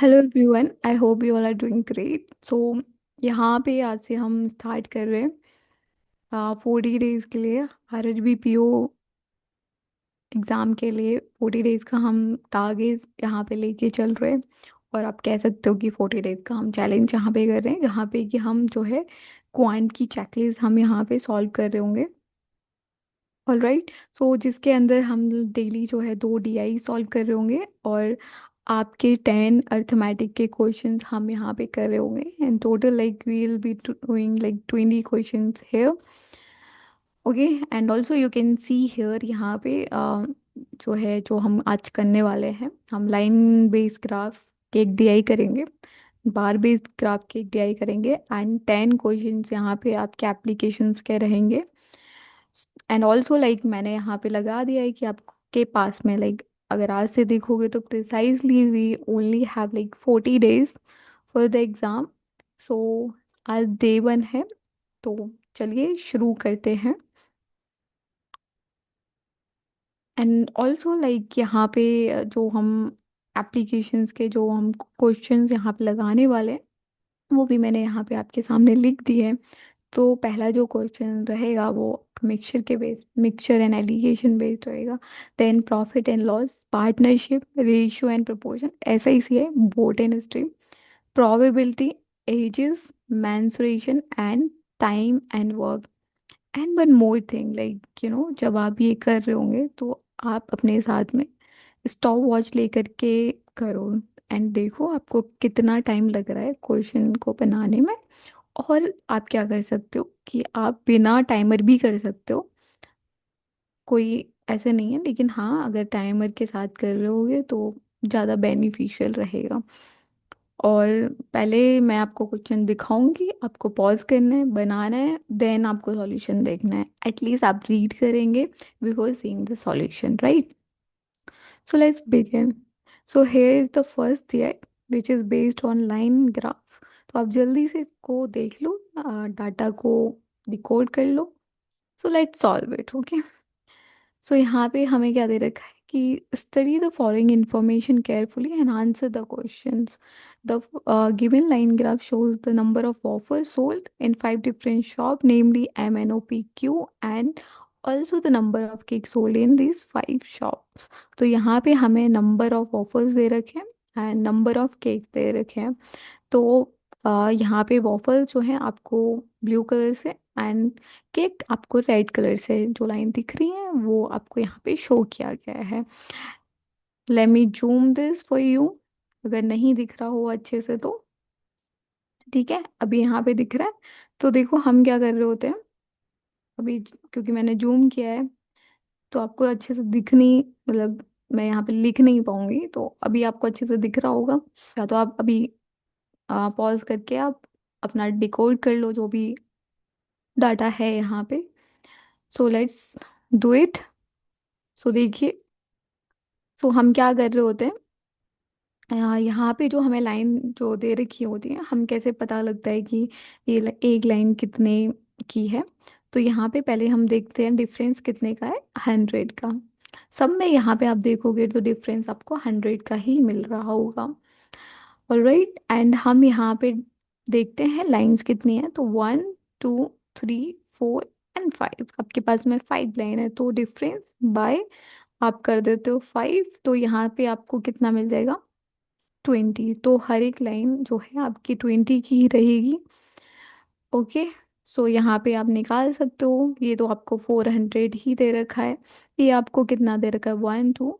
Hello everyone, I hope you all are doing great. So यहाँ पे आज से हम स्टार्ट कर रहे हैं 40 डेज के लिए R H B P O exam के लिए। 40 डेज का हम टारगेट यहाँ पे लेके चल रहे हैं। और आप कह सकते हो कि 40 डेज का हम चैलेंज यहाँ पे कर रहे हैं, जहाँ पे कि हम जो है क्वांट की चेकलिस्ट हम यहाँ पे सॉल्व कर रहे होंगे। All right. सो जिसके अंदर हम डेली जो है 2 DI सॉल्व कर रहे होंगे, और आपके 10 अर्थमेटिक के क्वेश्चंस हम यहाँ पे कर रहे होंगे। And total like we will be doing like 20 questions here. Okay. And also you can see here यहाँ पे जो है, जो हम आज करने वाले हैं, हम लाइन बेस्ड ग्राफ के एक DI करेंगे, बार बेस्ड ग्राफ के एक DI करेंगे, एंड 10 क्वेश्चंस यहाँ पे आपके एप्लीकेशंस के रहेंगे। एंड ऑल्सो लाइक मैंने यहाँ पे लगा दिया है कि आपके पास में लाइक अगर आज से देखोगे तो precisely we only have like 40 days for the exam. So आज डे 1 है, तो चलिए शुरू करते हैं। एंड ऑल्सो लाइक यहाँ पे जो हम एप्लीकेशंस के जो हम क्वेश्चंस यहाँ पे लगाने वाले हैं, वो भी मैंने यहाँ पे आपके सामने लिख दिए हैं। तो पहला जो क्वेश्चन रहेगा वो मिक्सचर एंड एलिगेशन बेस्ड रहेगा। Then profit and loss, partnership, ratio and proportion, SIC है, boat and stream, probability, ages, mensuration and time and work. And one more thing like जब आप ये कर रहे होंगे तो आप अपने साथ में स्टॉप वॉच लेकर के करो। एंड देखो आपको कितना टाइम लग रहा है क्वेश्चन को बनाने में। और आप क्या कर सकते हो कि आप बिना टाइमर भी कर सकते हो, कोई ऐसे नहीं है, लेकिन हाँ अगर टाइमर के साथ कर रहे होगे तो ज़्यादा बेनिफिशियल रहेगा। और पहले मैं आपको क्वेश्चन दिखाऊंगी, आपको पॉज करना है, बनाना है, देन आपको सॉल्यूशन देखना है। एटलीस्ट आप रीड करेंगे before seeing the solution, right? So let's begin. So here is the first there which is based on line graph. तो आप जल्दी से इसको देख लो, डाटा को डिकोड कर लो। So let's solve it. Okay. So यहाँ पे हमें क्या दे रखा है कि study the following information carefully and answer the questions. The given line graph shows the number of waffles sold in 5 different shops, namely MNOPQ, and also the number of cakes sold in these 5 shops. तो यहाँ पे हमें number of waffles दे रखे हैं and number of cakes दे रखे हैं। तो यहाँ पे वॉफल जो है आपको ब्लू कलर से, एंड केक आपको रेड कलर से, जो लाइन दिख रही है वो आपको यहाँ पे शो किया गया है। Let me zoom this for you, अगर नहीं दिख रहा हो अच्छे से तो ठीक है, अभी यहाँ पे दिख रहा है। तो देखो हम क्या कर रहे होते हैं अभी, क्योंकि मैंने जूम किया है तो आपको अच्छे से दिख नहीं, मतलब मैं यहाँ पे लिख नहीं पाऊंगी, तो अभी आपको अच्छे से दिख रहा होगा। या तो आप अभी पॉज करके आप अपना डिकोड कर लो जो भी डाटा है यहाँ पे। So let's do it. So देखिए, सो हम क्या कर रहे होते हैं, यहाँ पे जो हमें लाइन जो दे रखी होती है, हम कैसे पता लगता है कि ये एक लाइन कितने की है। तो यहाँ पे पहले हम देखते हैं डिफरेंस कितने का है, 100 का। सब में यहाँ पे आप देखोगे तो डिफरेंस आपको 100 का ही मिल रहा होगा। ऑलराइट। एंड हम यहाँ पे देखते हैं लाइंस कितनी है, तो 1 2 3 4 एंड 5। आपके पास में 5 लाइन है, तो डिफरेंस बाय आप कर देते हो 5, तो यहाँ पे आपको कितना मिल जाएगा, 20। तो हर एक लाइन जो है आपकी 20 की ही रहेगी। ओके। सो यहाँ पे आप निकाल सकते हो, ये तो आपको 400 ही दे रखा है। ये आपको कितना दे रखा है, 1 2,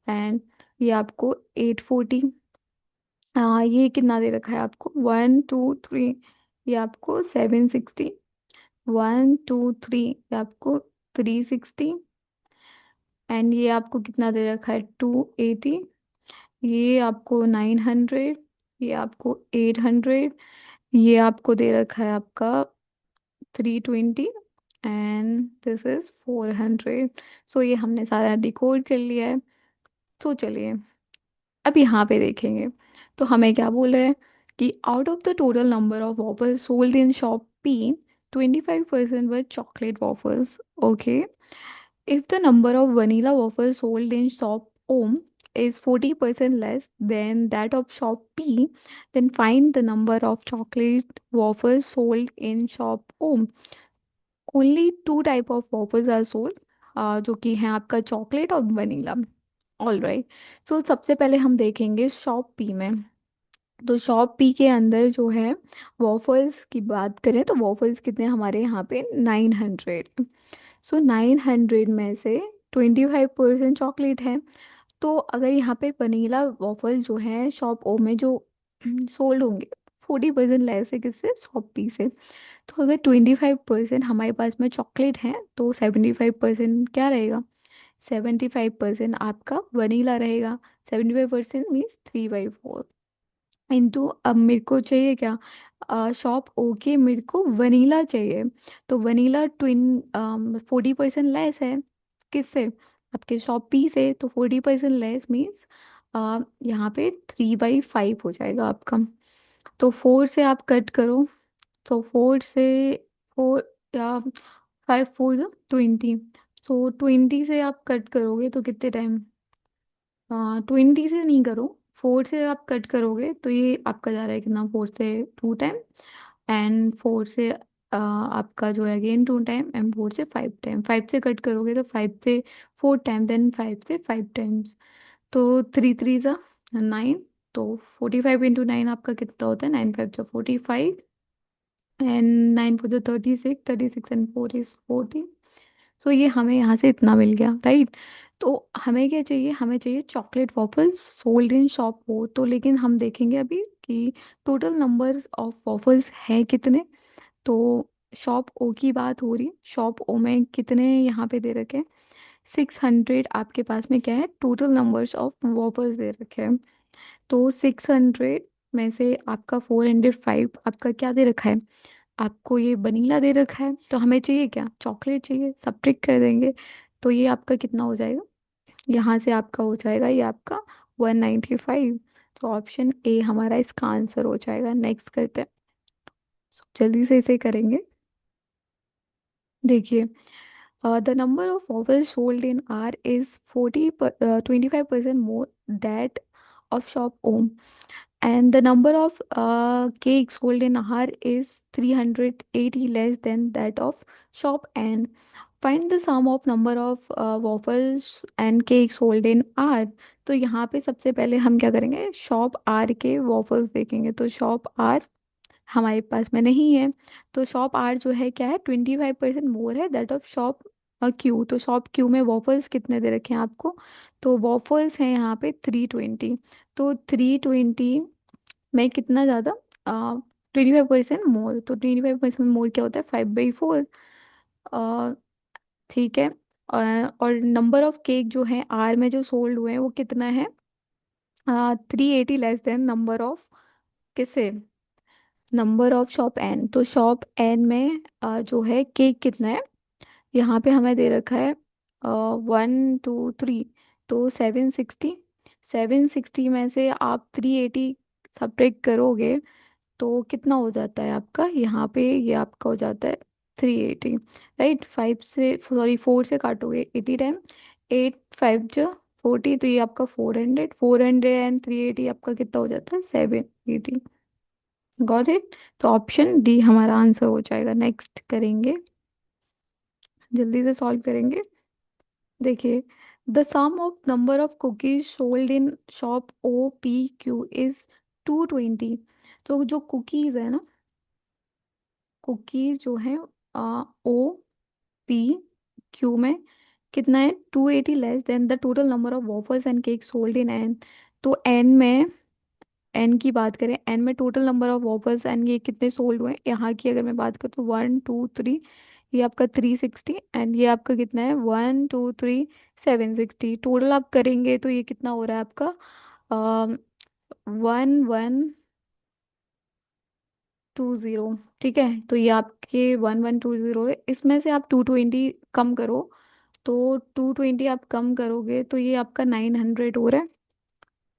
एंड ये आपको 840। ये कितना दे रखा है आपको, 1 2 3, ये आपको 760। 1 2 3, ये आपको 360। एंड ये आपको कितना दे रखा है, 280। ये आपको 900। ये आपको 800। ये आपको दे रखा है आपका 320। And this is 400। सो ये हमने सारा डिकोड कर लिया है। तो चलिए अब यहाँ पे देखेंगे, तो हमें क्या बोल रहे हैं कि out of the total number of waffles sold in shop P, 25% were chocolate waffles. Okay. If the number of vanilla waffles sold in shop O is 40% less than that of shop P, then find the number of chocolate waffles sold in shop O. Only two type of waffles are sold, जो कि हैं आपका chocolate और vanilla. All right. सो सबसे पहले हम देखेंगे shop P में। तो शॉप पी के अंदर जो है वॉफल्स की बात करें तो वॉफल्स कितने हमारे यहाँ पे 900। सो 900 में से 25% चॉकलेट है। तो अगर यहाँ पे वनीला वॉफल जो है शॉप ओ में जो सोल्ड होंगे 40% लेस है किससे, शॉप पी से। तो अगर 25% हमारे पास में चॉकलेट है तो 75% क्या रहेगा, 75% आपका वनीला रहेगा। 75% मीन्स 3/4 इंटू, अब मेरे को चाहिए क्या, शॉप ओके मेरे को वनीला चाहिए। तो वनीला 40% लेस है किससे, आपके शॉप पी से। तो 40% लेस मीन्स यहाँ पे 3/5 हो जाएगा आपका। तो 4 से आप कट करो, तो 4 से 4 या 5 4 20। तो 20 से आप कट करोगे तो कितने टाइम, 20 से नहीं करो, 4 से आप कट करोगे तो ये आपका जा रहा है कितना, 4 से 2 टाइम, एंड 4 से आपका जो है अगेन 2 टाइम, एंड 4 से 5 टाइम। 5 से कट करोगे तो 5 से 4 टाइम, देन 5 से 5 टाइम्स। तो 3 3 9। तो 45 × 9 आपका कितना होता है, 9 5 45, एंड 9 4 36, 36 एंड 4 is 40। सो ये हमें यहाँ से इतना मिल गया, राइट। तो हमें क्या चाहिए, हमें चाहिए chocolate waffles sold in shop हो। तो लेकिन हम देखेंगे अभी कि टोटल नंबर्स ऑफ वॉफल्स हैं कितने। तो शॉप ओ की बात हो रही है, शॉप ओ में कितने यहाँ पे दे रखे हैं, 600 आपके पास में क्या है, टोटल नंबर्स ऑफ वॉफल्स दे रखे हैं। तो 600 में से आपका 405 आपका क्या दे रखा है, आपको ये वनीला दे रखा है। तो हमें चाहिए क्या, चॉकलेट चाहिए, सब्ट्रैक्ट कर देंगे। तो ये आपका कितना हो जाएगा, यहाँ से आपका हो जाएगा ये आपका 195। तो ऑप्शन ए हमारा इसका आंसर हो जाएगा। नेक्स्ट करते हैं, जल्दी से इसे करेंगे। देखिए, the number of waffles sold in R is 25% more that of shop O M, and the number of cakes sold in R is 380 less than that of shop N. Find the sum of number of waffles and cakes sold in R। तो यहाँ पे सबसे पहले हम क्या करेंगे, shop are के waffles देखेंगे। तो शॉप आर हमारे पास में नहीं है। तो शॉप आर जो है क्या है, 25% मोर है दैट ऑफ शॉप क्यू। तो शॉप क्यू में वॉफल्स कितने दे रखे हैं आपको, तो वॉफल्स हैं यहाँ पे 320। तो 320 में कितना ज़्यादा, 25% मोर। तो 25% मोर क्या होता है, 5/4। ठीक है। और नंबर ऑफ केक जो है आर में जो सोल्ड हुए हैं वो कितना है, 380 लेस देन नंबर ऑफ किसे, नंबर ऑफ शॉप एन। तो शॉप एन में जो है केक कितना है, यहाँ पे हमें दे रखा है 1 2 3। तो 760 में से आप 380 सब्ट्रैक्ट करोगे तो कितना हो जाता है आपका, यहाँ पे ये आपका हो जाता है 380, राइट। 5 से सॉरी 4 से काटोगे 80 टाइम, 8 5 × 40। तो ये आपका 400 एंड 380 आपका कितना हो जाता है, 780। Got it. तो ऑप्शन डी हमारा आंसर हो जाएगा। नेक्स्ट करेंगे, जल्दी से सॉल्व करेंगे। देखिए, the sum of number of cookies sold in shop O P Q is 220। तो जो कुकीज है ना, कुकीज जो है ओ पी क्यू में कितना है, 280 less than the total number of waffles and cake sold in an. तो एन में, एन की बात करें, एन में total number of waffles and ये कितने सोल्ड हुए हैं, यहाँ की अगर मैं बात करूँ तो 1 2 3, ये आपका 360, एंड ये आपका कितना है 1 2 3 760। टोटल आप करेंगे तो ये कितना हो रहा है आपका 1120। ठीक है, तो ये आपके 1120 है। इसमें से आप 220 कम करो, तो 220 आप कम करोगे तो ये आपका 900 हो रहा है।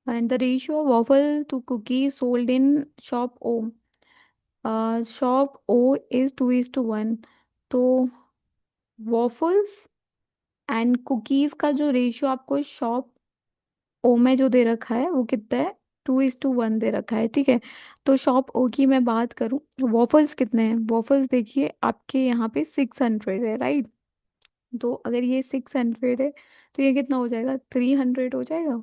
And the ratio of waffle to cookie sold in shop O, shop O is 2:1। तो वॉफल्स एंड कुकीज़ का जो रेशियो आपको शॉप ओ में जो दे रखा है वो कितना है, 2:1 दे रखा है, ठीक है। तो शॉप ओ की मैं बात करूँ, वॉफल्स कितने हैं, वॉफल्स देखिए आपके यहाँ पे 600 है, राइट। तो अगर ये 600 है तो ये कितना हो जाएगा, 300 हो जाएगा।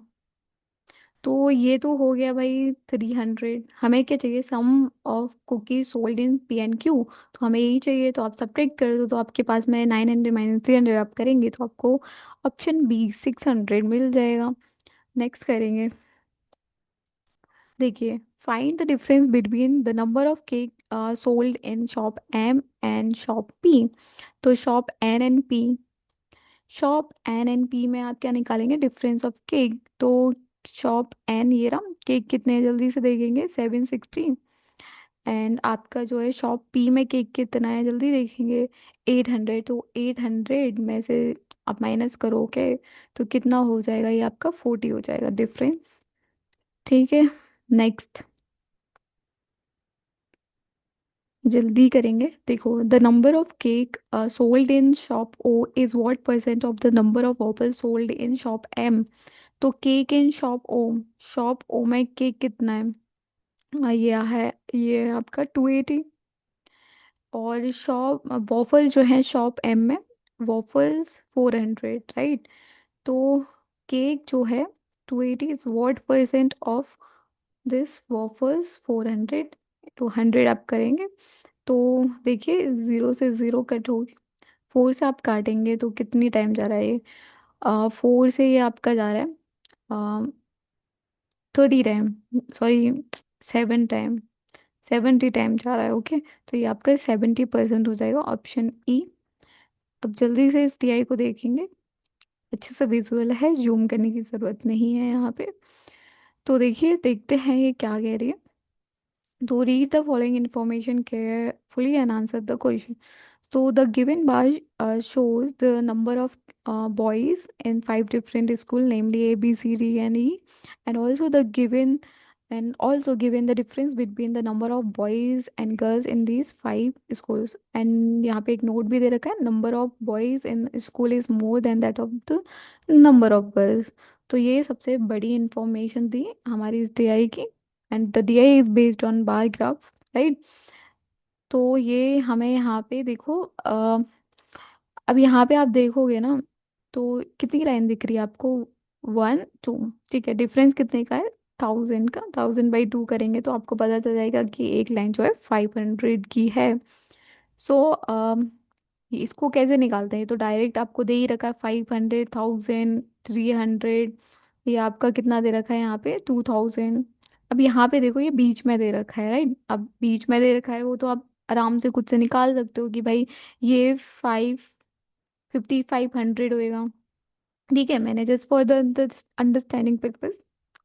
तो ये तो हो गया भाई 300। हमें क्या चाहिए, sum of cookies sold in P&Q। तो हमें यही चाहिए, तो आप सब्ट्रैक्ट कर दो, तो आपके पास में 900 माइनस 300 आप करेंगे तो आपको ऑप्शन बी 600 मिल जाएगा। नेक्स्ट करेंगे। देखिए, find the difference between the number of cake sold in shop M and shop P. तो shop N and P, shop N and P में आप क्या निकालेंगे, डिफरेंस ऑफ केक। तो शॉप एन ये रहा, केक कितने हैं, जल्दी से देखेंगे, 760। एंड आपका जो है शॉप पी में केक कितना है, जल्दी देखेंगे, 800। तो 800 में से आप माइनस करोगे तो कितना हो जाएगा, ये आपका 40 हो जाएगा डिफरेंस, ठीक है। नेक्स्ट, जल्दी करेंगे। देखो, the number of cake sold in shop O is what percent of the number of apple sold in shop M. तो cake in shop O, shop O में केक कितना है, ये है आपका 280। और शॉप वॉफल जो है शॉप एम में, वॉफल्स 400, राइट। तो केक जो है 280 is what percent of this waffles 400। 200 आप करेंगे तो देखिए, जीरो से जीरो कट होगी, फोर से आप काटेंगे तो कितनी टाइम जा रहा है ये, फोर से ये आपका जा रहा है 30 टाइम, सॉरी 7 टाइम, 70 टाइम जा रहा है, ओके। तो ये आपका 70% हो जाएगा, ऑप्शन ई। अब जल्दी से इस टीआई को देखेंगे, अच्छे से विजुअल है, जूम करने की ज़रूरत नहीं है यहाँ पे। तो देखिए, देखते हैं ये क्या कह रही है। तो read the following information carefully and answer the question. So the given bar shows the number of boys in five different schools, namely A, B, C, D, and E, and also given the difference between the number of boys and girls in these five schools. And यहाँ पे एक note भी दे रखा है, number of boys in school is more than that of the number of girls। तो ये सबसे बड़ी इंफॉर्मेशन थी हमारी इस DI की। And the DI is based on bar graph, right. तो ये हमें यहाँ पे देखो, अब यहाँ पे आप देखोगे ना, तो कितनी लाइन दिख रही है आपको, 1 2, ठीक है। डिफरेंस कितने का है, 1000 का। 1000/2 करेंगे तो आपको पता चल जाएगा कि एक लाइन जो है 500 की है। सो इसको कैसे निकालते हैं, तो डायरेक्ट आपको दे ही रखा है 500, 1000, 300। ये आपका कितना दे रखा है यहाँ पे, 2000। अब यहाँ पे देखो, ये बीच में दे रखा है, राइट। अब बीच में दे रखा है वो तो आप आराम से खुद से निकाल सकते हो कि भाई ये 550 500 होएगा, ठीक है। मैंने just for the understanding purpose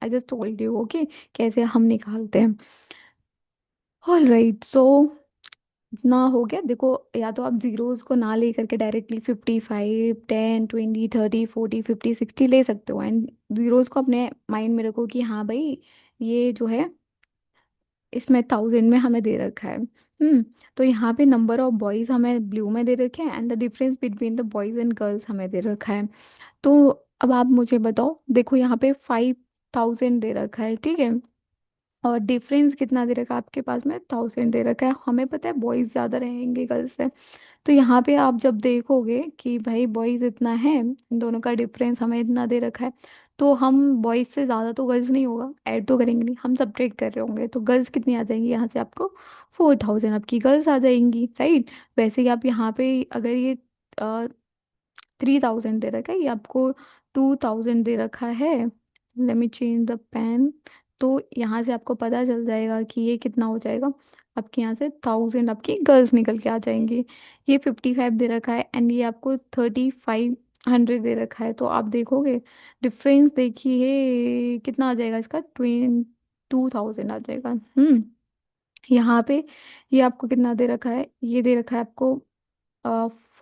I just told you, okay, कैसे हम निकालते हैं। ऑल राइट, सो इतना हो गया। देखो, या तो आप जीरोस को ना ले करके डायरेक्टली 55, 10, 20, 30, 40, 50, 60 ले सकते हो, एंड जीरोस को अपने माइंड में रखो कि हाँ भाई, ये जो है इसमें 1000 में हमें दे रखा है। तो यहाँ पे नंबर ऑफ बॉयज हमें ब्लू में दे रखे हैं, and the difference between the boys and girls हमें दे रखा है। तो अब आप मुझे बताओ, देखो यहाँ पे 5000 दे रखा है, ठीक है। और डिफरेंस कितना दे रखा है आपके पास में, 1000 दे रखा है। हमें पता है बॉयज ज़्यादा रहेंगे गर्ल्स से। तो यहाँ पे आप जब देखोगे कि भाई बॉयज इतना है, इन दोनों का डिफरेंस हमें इतना दे रखा है, तो हम बॉयज से ज़्यादा तो गर्ल्स नहीं होगा, ऐड तो करेंगे नहीं, हम सब्ट्रैक्ट कर रहे होंगे। तो गर्ल्स कितनी आ जाएंगी यहाँ से आपको, 4000 आपकी गर्ल्स आ जाएंगी, राइट। वैसे ही आप यहाँ पे अगर ये 3000 दे रखा है, ये आपको 2000 दे रखा है, let me change the pen. तो यहाँ से आपको पता चल जाएगा कि ये कितना हो जाएगा, आपके यहाँ से 1000 आपकी गर्ल्स निकल के आ जाएंगी। ये 55 दे रखा है, एंड ये आपको 3500 दे रखा है। तो आप देखोगे डिफरेंस, देखिए कितना आ जाएगा इसका, 2000 आ जाएगा। यहाँ पे ये आपको कितना दे रखा है, ये दे रखा है आपको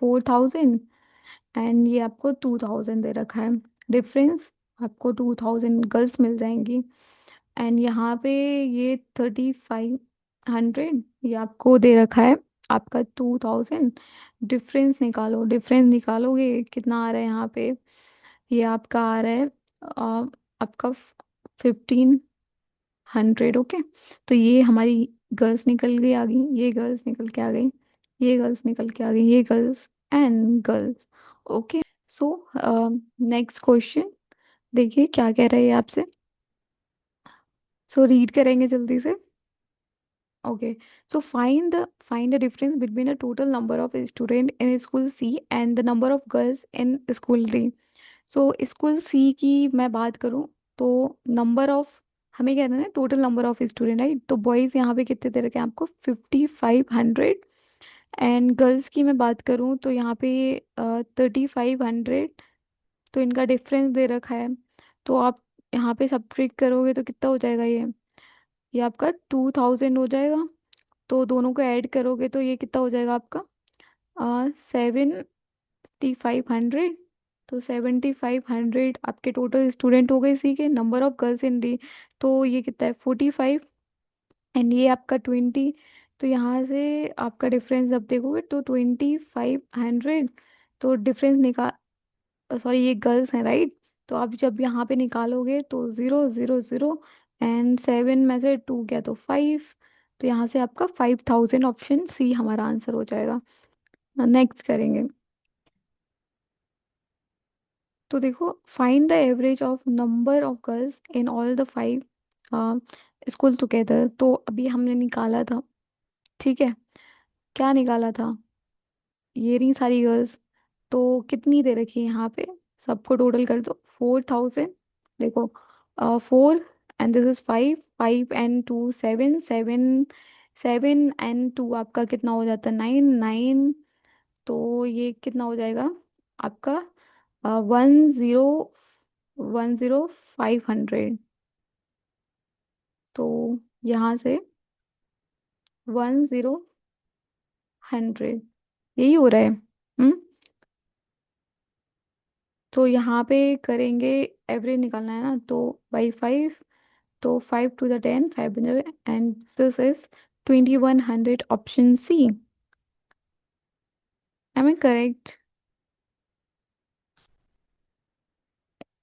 4000, एंड ये आपको 2000 दे रखा है। डिफरेंस आपको 2000 गर्ल्स मिल जाएंगी। एंड यहाँ पे ये 3500 ये आपको दे रखा है, आपका 2000। डिफरेंस निकालो, डिफरेंस निकालोगे कितना आ रहा है यहाँ पे, ये आपका आ रहा है आपका 1500। ओके, तो ये हमारी गर्ल्स निकल गई आ गई, ये गर्ल्स निकल के आ गई, ये गर्ल्स निकल के आ गई, ये girls and girls. Okay, so next question देखिए क्या कह रहा है ये आपसे। सो रीड करेंगे जल्दी से। Okay, so find the difference between the total number of student in school C and the number of girls in school D. So school C की मैं बात करूँ तो नंबर ऑफ, हमें कहना है ना total number of student, right? तो बॉयज़ यहाँ पे कितने दे रखे हैं आपको? 5500। एंड गर्ल्स की मैं बात करूँ तो यहाँ पे 3500। तो इनका डिफरेंस दे रखा है। तो आप यहाँ पे सब्ट्रैक्ट करोगे तो कितना हो जाएगा ये आपका 2000 हो जाएगा। तो दोनों को ऐड करोगे तो ये कितना हो जाएगा आपका? 7500। तो 7500 आपके टोटल स्टूडेंट हो गए, सी के number of girls in D. तो ये कितना है? 45। एंड ये आपका 20। तो यहाँ से आपका डिफरेंस जब देखोगे तो 2500। तो डिफरेंस निकाल, सॉरी ये गर्ल्स हैं, राइट? तो आप जब यहाँ पे निकालोगे तो 0 0 0। एंड 7 में से 2 गया तो 5। तो यहाँ से आपका 5000, ऑप्शन सी हमारा आंसर हो जाएगा। नेक्स्ट करेंगे। तो देखो, find the average of number of girls in all the 5 school together. तो अभी हमने निकाला था, ठीक है? क्या निकाला था? ये रही सारी गर्ल्स। तो कितनी दे रखी है यहाँ पे? सबको टोटल कर दो, 4000। देखो, 4 and this is 5, 5 and 2 7, 7, 7 and 2 आपका कितना हो जाता है? 9, 9। तो ये कितना हो जाएगा आपका? 10, तो यहाँ से 10, 100 यही हो रहा है। तो यहाँ पे करेंगे, एवरेज निकालना है ना, तो बाई 5। तो 5 to the 10, 5 and this is 2100, option C. Am I correct?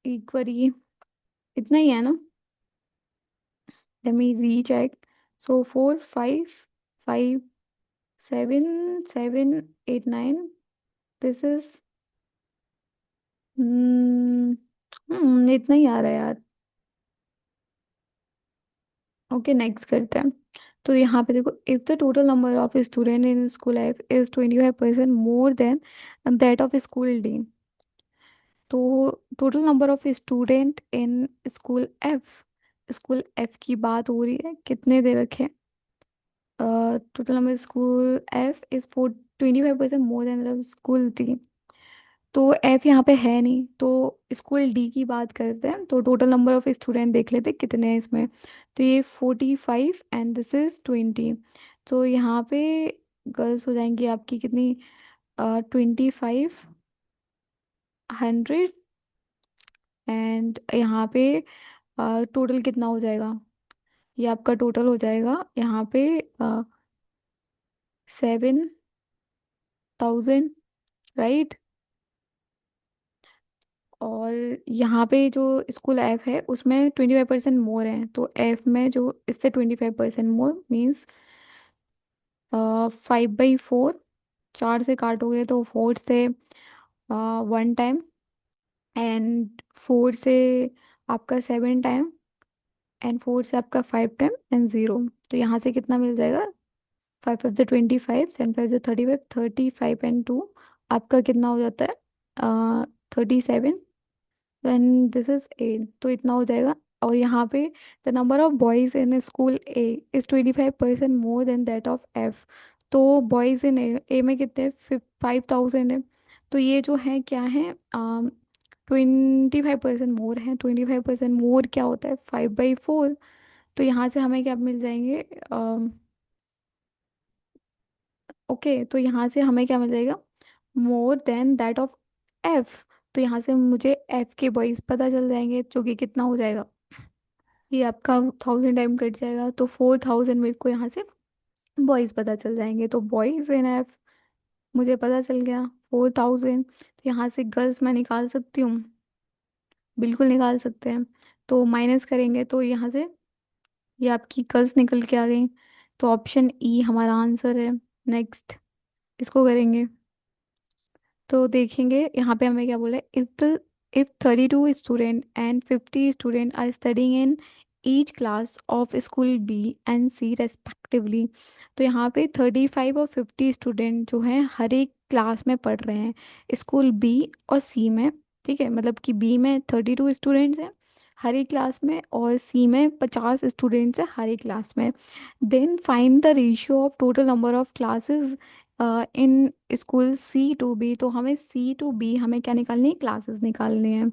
एक बारी इतना ही है ना? Let me recheck. So 4 5 5 7 7 8 9, this is इतना ही आ रहा है यार। ओके, नेक्स्ट करते हैं। तो यहाँ पे देखो, if the total number of student in school F is 25% more than that of school D. तो total number of student in school F की बात हो रही है, कितने दे रखे हैं? Total number school F is 25% more than school D. तो एफ यहाँ पे है नहीं, तो स्कूल डी की बात करते हैं। तो टोटल नंबर ऑफ स्टूडेंट देख लेते हैं कितने हैं इसमें। तो ये 45 एंड दिस इज 20। तो यहाँ पे गर्ल्स हो जाएंगी आपकी कितनी? 2500। एंड यहाँ पे टोटल कितना हो जाएगा? ये आपका टोटल हो जाएगा यहाँ पे 7000, राइट? और यहाँ पे जो स्कूल एफ है उसमें 25% मोर है, तो एफ में जो इससे 25% मोर मीन्स 5/4। 4 से काटोगे तो 4 से 1 टाइम, एंड 4 से आपका 7 टाइम, एंड 4 से आपका 5 टाइम एंड 0। तो यहाँ से कितना मिल जाएगा? 5 5 25, 7 5 35, 35 एंड 2 आपका कितना हो जाता है? 37। देन दिस इज 8, तो इतना हो जाएगा। और यहाँ पे the number of boys in school A is 25% more than that of F. तो बॉयज इन ए में कितने? 5000 है। तो ये जो है क्या है? 25% मोर है। 25% मोर क्या होता है? 5/4। तो यहाँ से हमें क्या मिल जाएंगे? ओके, तो यहाँ से हमें क्या मिल जाएगा? मोर देन दैट ऑफ एफ। तो यहाँ से मुझे एफ के बॉयज पता चल जाएंगे, जो कि कितना हो जाएगा? ये आपका 1000 टाइम कट जाएगा, तो 4000 मेरे को यहाँ से बॉयज पता चल जाएंगे। तो बॉयज इन एफ मुझे पता चल गया 4000। तो यहाँ से गर्ल्स मैं निकाल सकती हूँ, बिल्कुल निकाल सकते हैं। तो माइनस करेंगे तो यहाँ से ये आपकी कर्ल्स निकल के आ गई। तो ऑप्शन ई हमारा आंसर है। नेक्स्ट इसको करेंगे तो देखेंगे यहाँ पे हमें क्या बोला है, if 32 student and 50 student are studying in each class of school B and C respectively. तो यहाँ पे 35 और 50 स्टूडेंट जो हैं हर एक क्लास में पढ़ रहे हैं, स्कूल बी और सी में। ठीक है, मतलब कि बी में 32 स्टूडेंट्स हैं हर एक क्लास में, और सी में 50 स्टूडेंट्स हैं हर एक क्लास में। Then find the ratio of total number of classes in school C to B. तो हमें सी टू बी हमें क्या निकालनी है, क्लासेस निकालनी है।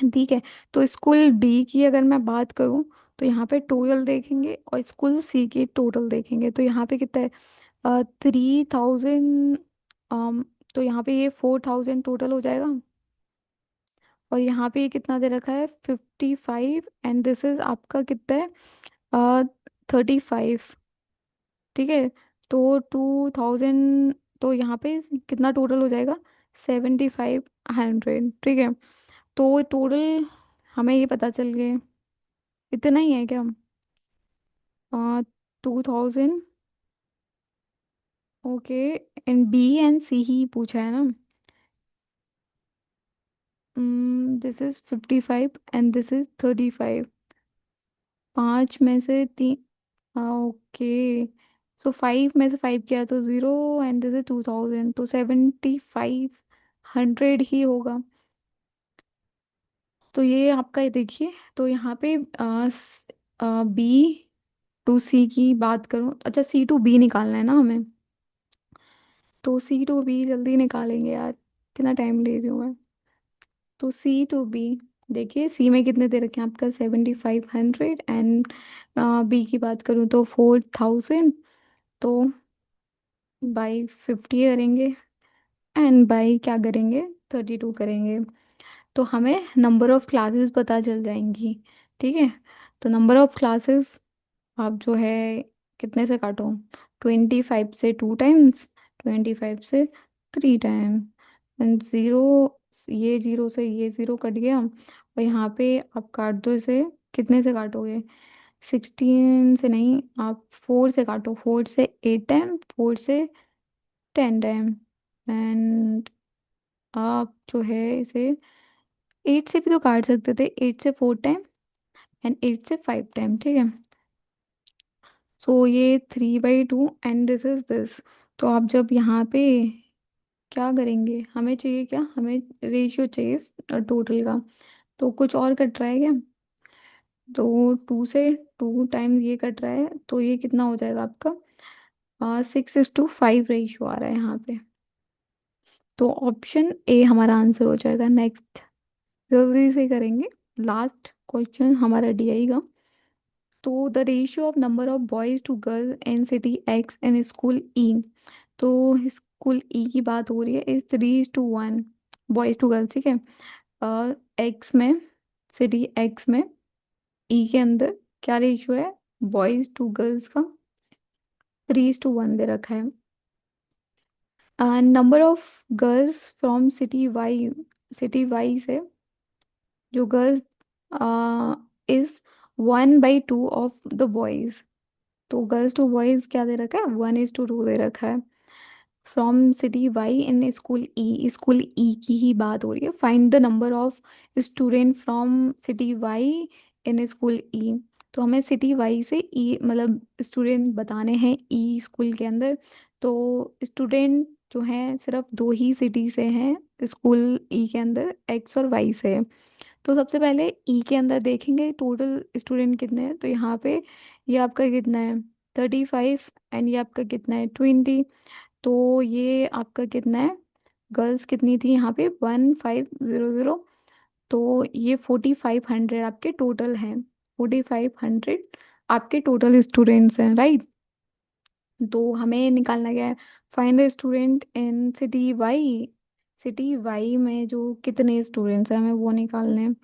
ठीक है, तो स्कूल बी की अगर मैं बात करूं तो यहाँ पे टोटल देखेंगे, और स्कूल सी की टोटल देखेंगे तो यहाँ पे कितना है, 3000। तो यहाँ पे ये 4000 टोटल हो जाएगा। और यहाँ पे ये कितना दे रखा है, 55, एंड दिस इज आपका कितना है, 35। ठीक है, तो 2000, तो यहाँ पे कितना टोटल हो जाएगा, 7500। ठीक है, तो टोटल हमें ये पता चल गए, इतना ही है क्या, 2000। ओके, एंड बी एंड सी ही पूछा है ना। This is 55 and this is 35। पाँच में से तीन, ओके, सो 5 में से 5 किया तो 0, एंड दिस इज 2000, तो 7500 ही होगा। तो ये आपका, ये देखिए, तो यहाँ पे बी टू सी की बात करूँ, अच्छा सी टू बी निकालना है ना हमें, तो सी टू बी जल्दी निकालेंगे यार, कितना टाइम ले रही हूँ मैं। तो सी टू बी, देखिए सी में कितने दे रखे हैं आपका, 7500, एंड बी की बात करूँ तो 4000। तो बाई 50 करेंगे, एंड बाई क्या करेंगे, 32 करेंगे, तो हमें नंबर ऑफ क्लासेस पता चल जाएंगी। ठीक है, तो नंबर ऑफ क्लासेस आप जो है कितने से काटो, 25 से 2 टाइम्स, 25 से 3 टाइम, एंड ज़ीरो, ये ज़ीरो से ये ज़ीरो कट गया, और यहाँ पे आप काट दो इसे, कितने से काटोगे, 16 से नहीं, आप 4 से काटो, 4 से 8 टाइम, 4 से 10 टाइम, एंड आप जो है इसे 8 से भी तो काट सकते थे, 8 से 4 टाइम, एंड 8 से 5 टाइम। ठीक है, सो ये 3/2, एंड दिस इज दिस। तो आप जब यहाँ पे क्या करेंगे, हमें चाहिए क्या, हमें रेशियो चाहिए टोटल का, तो कुछ और कट रहा है क्या, तो 2 से 2 टाइम्स ये कट रहा है, तो ये कितना हो जाएगा आपका, 6:5 रेशियो आ रहा है यहाँ पे। तो ऑप्शन ए हमारा आंसर हो जाएगा। नेक्स्ट जल्दी से करेंगे, लास्ट क्वेश्चन हमारा डीआई का। तो the ratio of number of boys to girl in city X in school E. तो स्कूल ई की बात हो रही है, इज 3:1 बॉयज टू गर्ल्स। ठीक है, एक्स में, सिटी एक्स में, ई के अंदर क्या रेशियो है, बॉयज टू गर्ल्स का 3:1 दे रखा है। Number of girls from city Y से जो girls is 1/2 of the boys. तो गर्ल्स टू बॉयज क्या दे रखा है, 1:2 दे रखा है। From city Y in school E की ही बात हो रही है। Find the number of student from city Y in school E. तो हमें सिटी वाई से ई मतलब स्टूडेंट बताने हैं ई स्कूल के अंदर। तो स्टूडेंट जो हैं सिर्फ दो ही सिटी से हैं स्कूल ई के अंदर, एक्स और वाई से है। तो सबसे पहले ई के अंदर देखेंगे टोटल स्टूडेंट कितने हैं, तो यहाँ पे ये आपका कितना है, 35, एंड ये आपका कितना है, 20। तो ये आपका कितना है, गर्ल्स कितनी थी यहाँ पे, 1500। तो ये 4500 आपके टोटल हैं, 4500 आपके टोटल स्टूडेंट्स हैं, राइट। तो हमें निकालना क्या है, find the student in city Y. City Y में जो कितने स्टूडेंट्स हैं हमें वो निकालने हैं।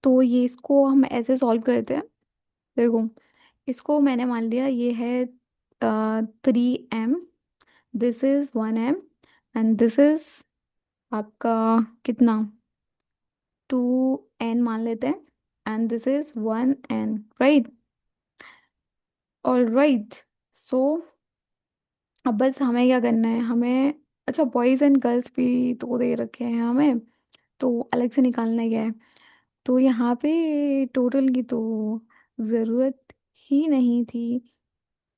तो ये इसको हम ऐसे सॉल्व करते हैं, देखो इसको मैंने मान लिया ये है 3 m, this is 1 m, and this is आपका कितना, 2n मान लेते हैं, and this is 1n, right? All right. So अब बस हमें क्या करना है, हमें, अच्छा बॉयज़ एंड गर्ल्स भी तो दे रखे हैं हमें, तो अलग से निकालना ही है। तो यहाँ पे टोटल की तो ज़रूरत ही नहीं थी।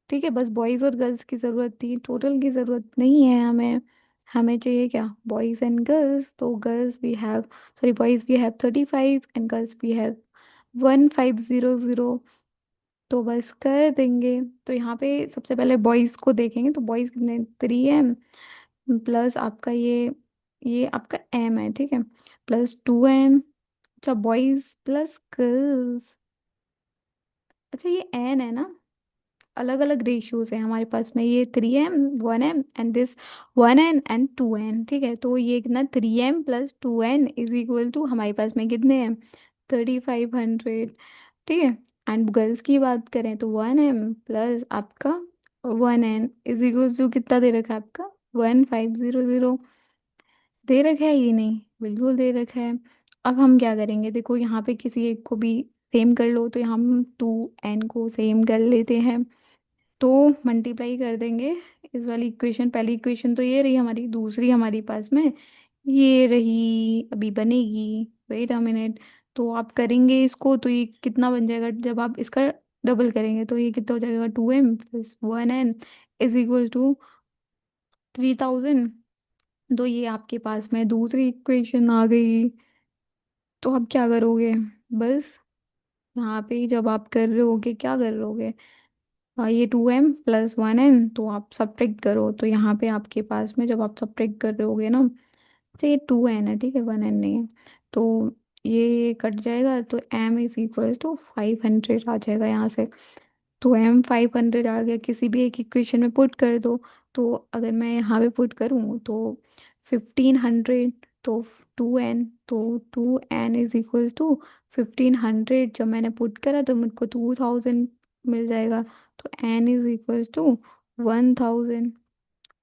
ठीक है, बस बॉयज़ और गर्ल्स की ज़रूरत थी, टोटल की ज़रूरत नहीं है हमें। हमें चाहिए क्या, बॉयज़ एंड गर्ल्स। तो girls we have, sorry boys we have 35 and girls we have 1500। तो बस कर देंगे। तो यहाँ पे सबसे पहले बॉयज़ को देखेंगे, तो बॉयज़ कितने, 3m प्लस आपका ये आपका m है, ठीक है, प्लस 2m। अच्छा बॉयज़ प्लस गर्ल्स, अच्छा ये n है ना, अलग अलग रेशियोज है हमारे पास में, ये 3m 1m and this 1n and 2n, ठीक है। तो ये कितना, 3m plus 2n is equal to हमारे पास में कितने हैं, 3500, ठीक है। एंड गर्ल्स की बात करें तो 1m प्लस आपका 1n इज इक्वल टू कितना दे रखा है आपका, 1500। दे रखा है ये, नहीं बिल्कुल दे रखा है। अब हम क्या करेंगे, देखो यहाँ पे किसी एक को भी सेम कर लो, तो यहाँ हम 2n को सेम कर लेते हैं। तो मल्टीप्लाई कर देंगे इस वाली इक्वेशन, पहली इक्वेशन तो ये रही हमारी, दूसरी हमारी पास में ये रही, अभी बनेगी, वेट अ मिनट। तो आप करेंगे इसको तो ये कितना बन जाएगा, जब आप इसका डबल करेंगे तो ये कितना हो जाएगा, 2m plus 1n is equal to 3000। तो ये आपके पास में दूसरी इक्वेशन आ गई। तो आप क्या करोगे, बस यहाँ पे ही जब आप कर रहे होगे, क्या कर रहे होगे, ये 2m प्लस 1n, तो आप सब्ट्रैक्ट करो, तो यहाँ पे आपके पास में जब आप सब्ट्रैक्ट कर रहे होगे ना, तो ये 2n है, ठीक है, 1n नहीं है। तो ये कट जाएगा, तो m इज इक्वल्स टू 500 आ जाएगा यहाँ से। तो m 500 आ गया, किसी भी एक इक्वेशन में पुट कर दो। तो अगर मैं यहाँ पे पुट करूँ तो 1500, तो 2n, तो 2n इज इक्वल्स टू 1500, जब मैंने पुट करा तो मुझको 2000 मिल जाएगा। तो n इज इक्वल्स टू 1000,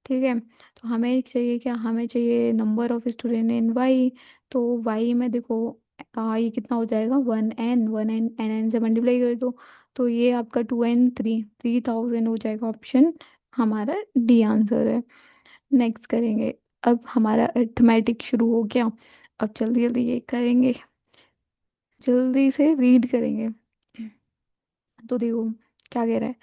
ठीक है। तो हमें चाहिए क्या, हमें चाहिए number of student in Y. तो वाई में देखो, ये कितना हो जाएगा, 1n, 1n एन से मल्टीप्लाई कर दो, तो ये आपका 2n 3000 हो जाएगा। ऑप्शन हमारा डी आंसर है। नेक्स्ट करेंगे, अब हमारा अर्थमेटिक शुरू हो गया। अब जल्दी जल्दी ये करेंगे, जल्दी से रीड करेंगे। तो देखो क्या कह रहा है,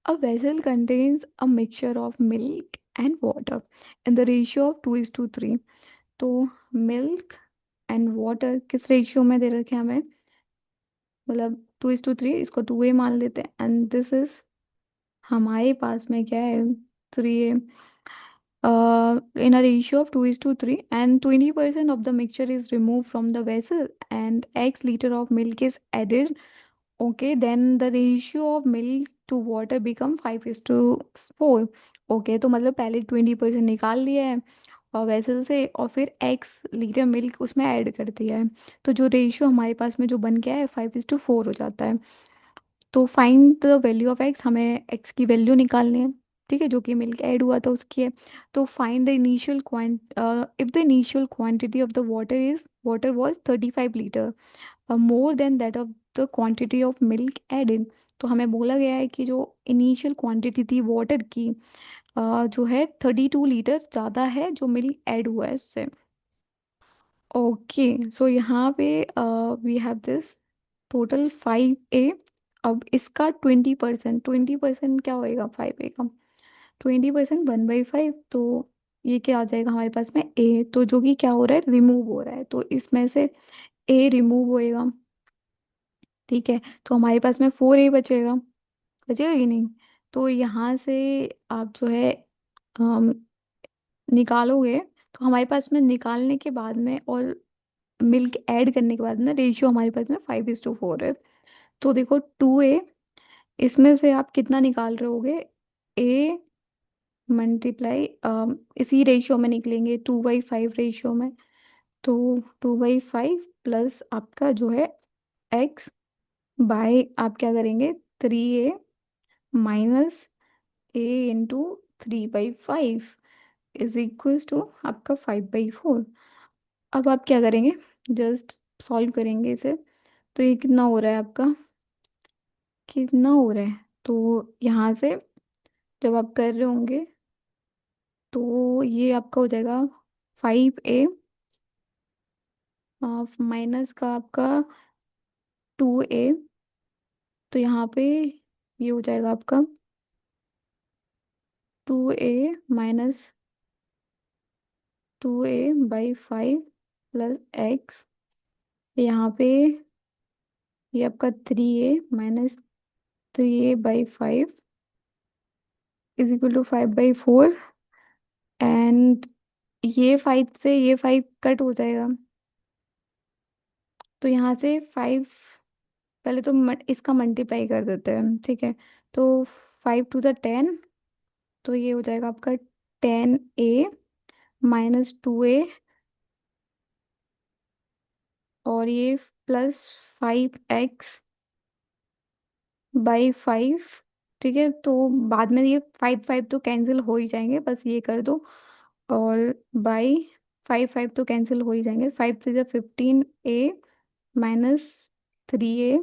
a vessel contains a mixture of milk and water in the ratio of 2:3। तो मिल्क एंड वाटर किस रेशियो में दे रखे हैं हमें, मतलब 2:3, इसको 2a मान लेते हैं, एंड दिस इज हमारे पास में क्या है, 3a, in a ratio of 2:3, and 20% of the mixture is removed from the vessel and x liter of milk is added, okay, then the ratio of milk to water become 5:4। Okay, तो मतलब पहले 20% निकाल लिया है और vessel से, और फिर एक्स लीटर मिल्क उसमें ऐड कर दिया है। तो जो रेशियो हमारे पास में जो बन गया है 5:4 हो जाता है। तो find the value of x, हमें एक्स की वैल्यू निकालनी है, ठीक है, जो कि मिल्क ऐड हुआ था उसकी है। तो find the initial if the initial quantity of the water was 35 litre, more than that of the quantity of milk added. तो हमें बोला गया है कि जो इनिशियल क्वांटिटी थी वाटर की, जो है 32 लीटर ज़्यादा है जो मिल्क ऐड हुआ है उससे। ओके, सो यहाँ पे we have this total 5a। अब इसका 20%, 20% क्या होएगा 5a का, 20% 1/5, तो ये क्या आ जाएगा हमारे पास में a, तो जो कि क्या हो रहा है, रिमूव हो रहा है, तो इसमें से a रिमूव होएगा, ठीक है। तो हमारे पास में 4a बचेगा, बचेगा कि नहीं। तो यहाँ से आप जो है अम, निकालोगे, तो हमारे पास में निकालने के बाद में और मिल्क ऐड करने के बाद में रेशियो हमारे पास में 5:4 है। तो देखो 2a, इसमें से आप कितना निकाल रहे होगे, a मल्टीप्लाई, इसी रेशियो में निकलेंगे, 2/5 रेशियो में। तो 2/5 प्लस आपका जो है x बाय, आप क्या करेंगे, 3a minus a into 3/5 is equals to आपका 5/4। अब आप क्या करेंगे, जस्ट सॉल्व करेंगे इसे। तो ये कितना हो रहा है आपका, कितना हो रहा है, तो यहाँ से जब आप कर रहे होंगे तो ये आपका हो जाएगा 5a माइनस का आपका 2a। तो यहाँ पे ये हो जाएगा आपका 2a- 2a/5 प्लस एक्स। यहाँ पे ये आपका 3a- 3a/5 is equal to 5/4। And ये 5 से ये 5 कट हो जाएगा। तो यहाँ से 5, पहले तो इसका मल्टीप्लाई कर देते हैं, ठीक है। तो 5 to the 10, तो ये हो जाएगा आपका 10a- 2a, और ये प्लस 5x/5। ठीक है, तो बाद में ये 5 5 तो कैंसिल हो ही जाएंगे, बस ये कर दो। और बाई 5 5 तो कैंसिल हो ही जाएंगे, 5 से 15a- 3a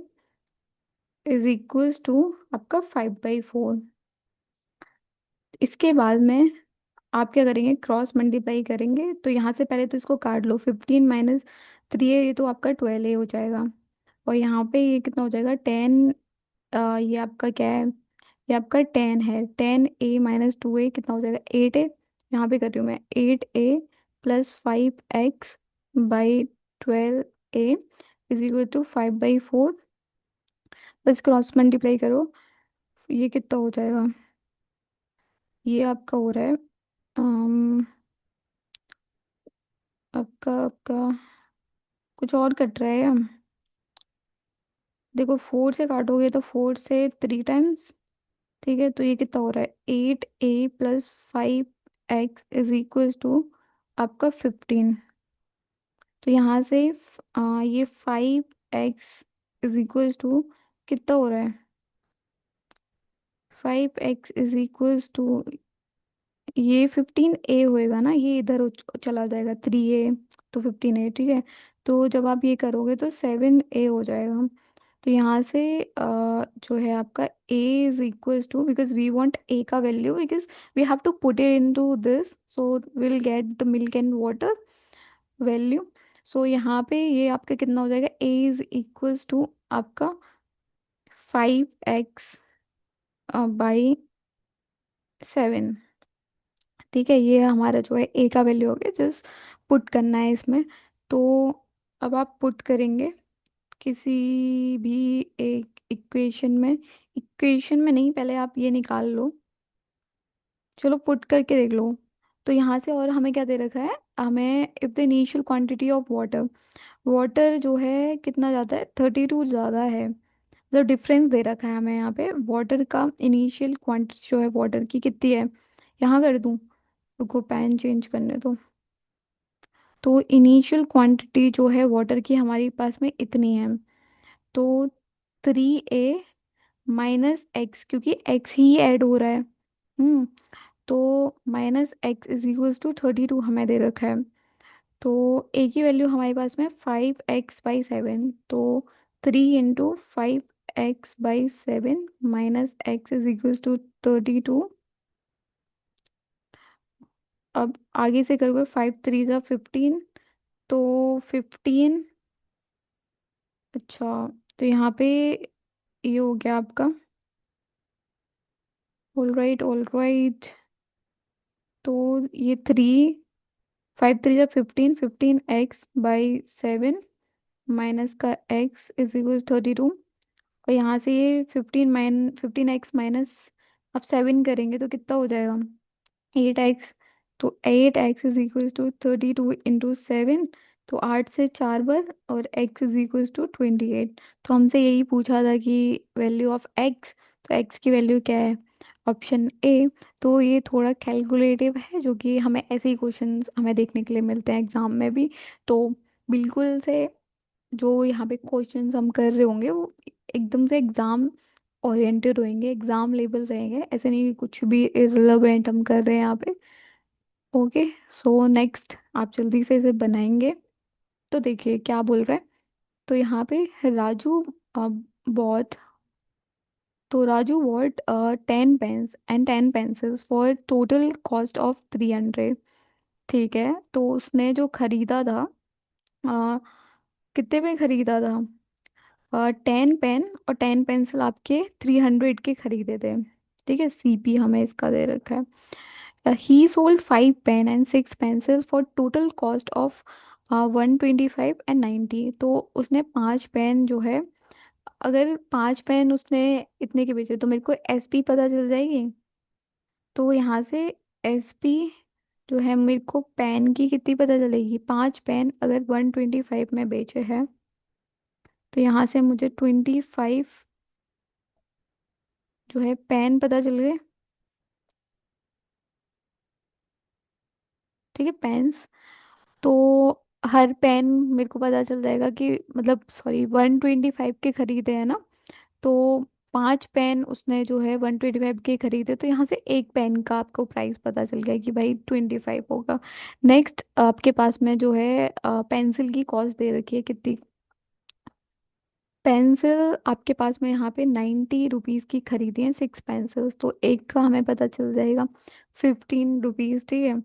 is equals to आपका 5/4। इसके बाद में आप क्या करेंगे, क्रॉस मल्टीप्लाई करेंगे। तो यहाँ से पहले तो इसको काट लो, 15 - 3a, ये तो आपका 12a हो जाएगा। और यहाँ पे ये कितना हो जाएगा, 10। ये आपका क्या है, ये आपका 10 है। 10a- 2a कितना हो जाएगा, 8a। यहाँ पे कर रही हूँ मैं, 8a + 5x/12a is equal to 5/4। बस क्रॉस मल्टीप्लाई करो, ये कितना हो जाएगा, ये आपका हो रहा है आपका आपका कुछ और कट रहा है। देखो 4 से काटोगे तो 4 से 3 टाइम्स, ठीक है। तो ये कितना हो रहा है, 8a + 5x is equal to आपका 15। तो यहाँ से ये 5x इज इक्वल टू कितना हो रहा है, 5x इज इक्वल टू ये 15a होएगा ना, ये इधर चला जाएगा 3a, तो 15a, ठीक है। तो जब आप ये करोगे तो 7a हो जाएगा। तो यहाँ से जो है आपका a is equal to, because we want a का value, because we have to put it into this, so will get the milk and water value. सो यहाँ पे ये आपका कितना हो जाएगा, a इज इक्वल टू आपका 5x/7। ठीक है, ये हमारा जो है a का वैल्यू हो गया, जस्ट पुट करना है इसमें। तो अब आप पुट करेंगे किसी भी एक इक्वेशन में नहीं, पहले आप ये निकाल लो, चलो पुट करके देख लो। तो यहाँ से और हमें क्या दे रखा है, हमें if the initial quantity of water, water जो है कितना ज़्यादा है, 32 ज़्यादा है। मतलब डिफरेंस दे रखा है हमें यहाँ पे, वाटर का इनिशियल क्वांटिटी जो है वाटर की कितनी है, यहाँ कर दूँ, रुको पेन चेंज करने दो। तो इनिशियल क्वांटिटी जो है वाटर की हमारे पास में इतनी है। तो 3a - x, क्योंकि x ही ऐड हो रहा है। तो -x = 32 हमें दे रखा है। तो a की वैल्यू हमारे पास में 5x/7, तो 3 × 5x/7 -x = 32। अब आगे से करोगे, 5 3 × 15, तो 15। अच्छा, तो यहाँ पे ये हो गया आपका, ऑल राइट ऑल राइट। तो ये 5 3 × 15, 15x/7 माइनस का x = 32। और यहाँ से ये 15x माइनस, अब 7 करेंगे तो कितना हो जाएगा, 8x। तो 8x = 32 × 7, तो 8 से 4 बार, और x = 28। तो हमसे यही पूछा था कि वैल्यू ऑफ x, तो x की वैल्यू क्या है, ऑप्शन ए। तो ये थोड़ा कैलकुलेटिव है, जो कि हमें ऐसे ही क्वेश्चंस हमें देखने के लिए मिलते हैं एग्जाम में भी। तो बिल्कुल से जो यहाँ पे क्वेश्चंस हम कर रहे होंगे वो एकदम से एग्जाम ओरिएंटेड होंगे, एग्जाम लेवल रहेंगे, ऐसे नहीं कि कुछ भी इररिलेवेंट हम कर रहे हैं यहाँ पे। ओके, सो नेक्स्ट आप जल्दी से इसे बनाएंगे। तो देखिए क्या बोल रहा है, तो यहाँ पे राजू बॉट तो Raju bought 10 pens and 10 pencils for total cost of 300। ठीक है, तो उसने जो खरीदा था, अ, कितने में खरीदा था? 10 पेन और 10 पेंसिल आपके 300 के खरीदे थे। ठीक है, सीपी हमें इसका दे रखा है। He sold 5 pen and 6 pencil for total cost of 125 and 90। तो उसने 5 पेन जो है, अगर 5 पेन उसने इतने के बेचे तो मेरे को एसपी पता चल जाएगी। तो यहाँ से एसपी जो है, मेरे को पेन की कितनी पता चलेगी? 5 पेन अगर 125 में बेचे हैं, तो यहाँ से मुझे 25 जो है पेन पता चल गए। ठीक है, पेन्स। तो हर पेन मेरे को पता चल जाएगा कि, मतलब सॉरी, 125 के खरीदे हैं ना, तो 5 पेन उसने जो है 125 के खरीदे, तो यहाँ से एक पेन का आपको प्राइस पता चल गया कि भाई 25 होगा। नेक्स्ट आपके पास में जो है पेंसिल की कॉस्ट दे रखी है कितनी? पेंसिल आपके पास में यहाँ पे 90 रुपीज़ की खरीदी है 6 पेंसिल्स, तो एक का हमें पता चल जाएगा 15 रुपीज़। ठीक है,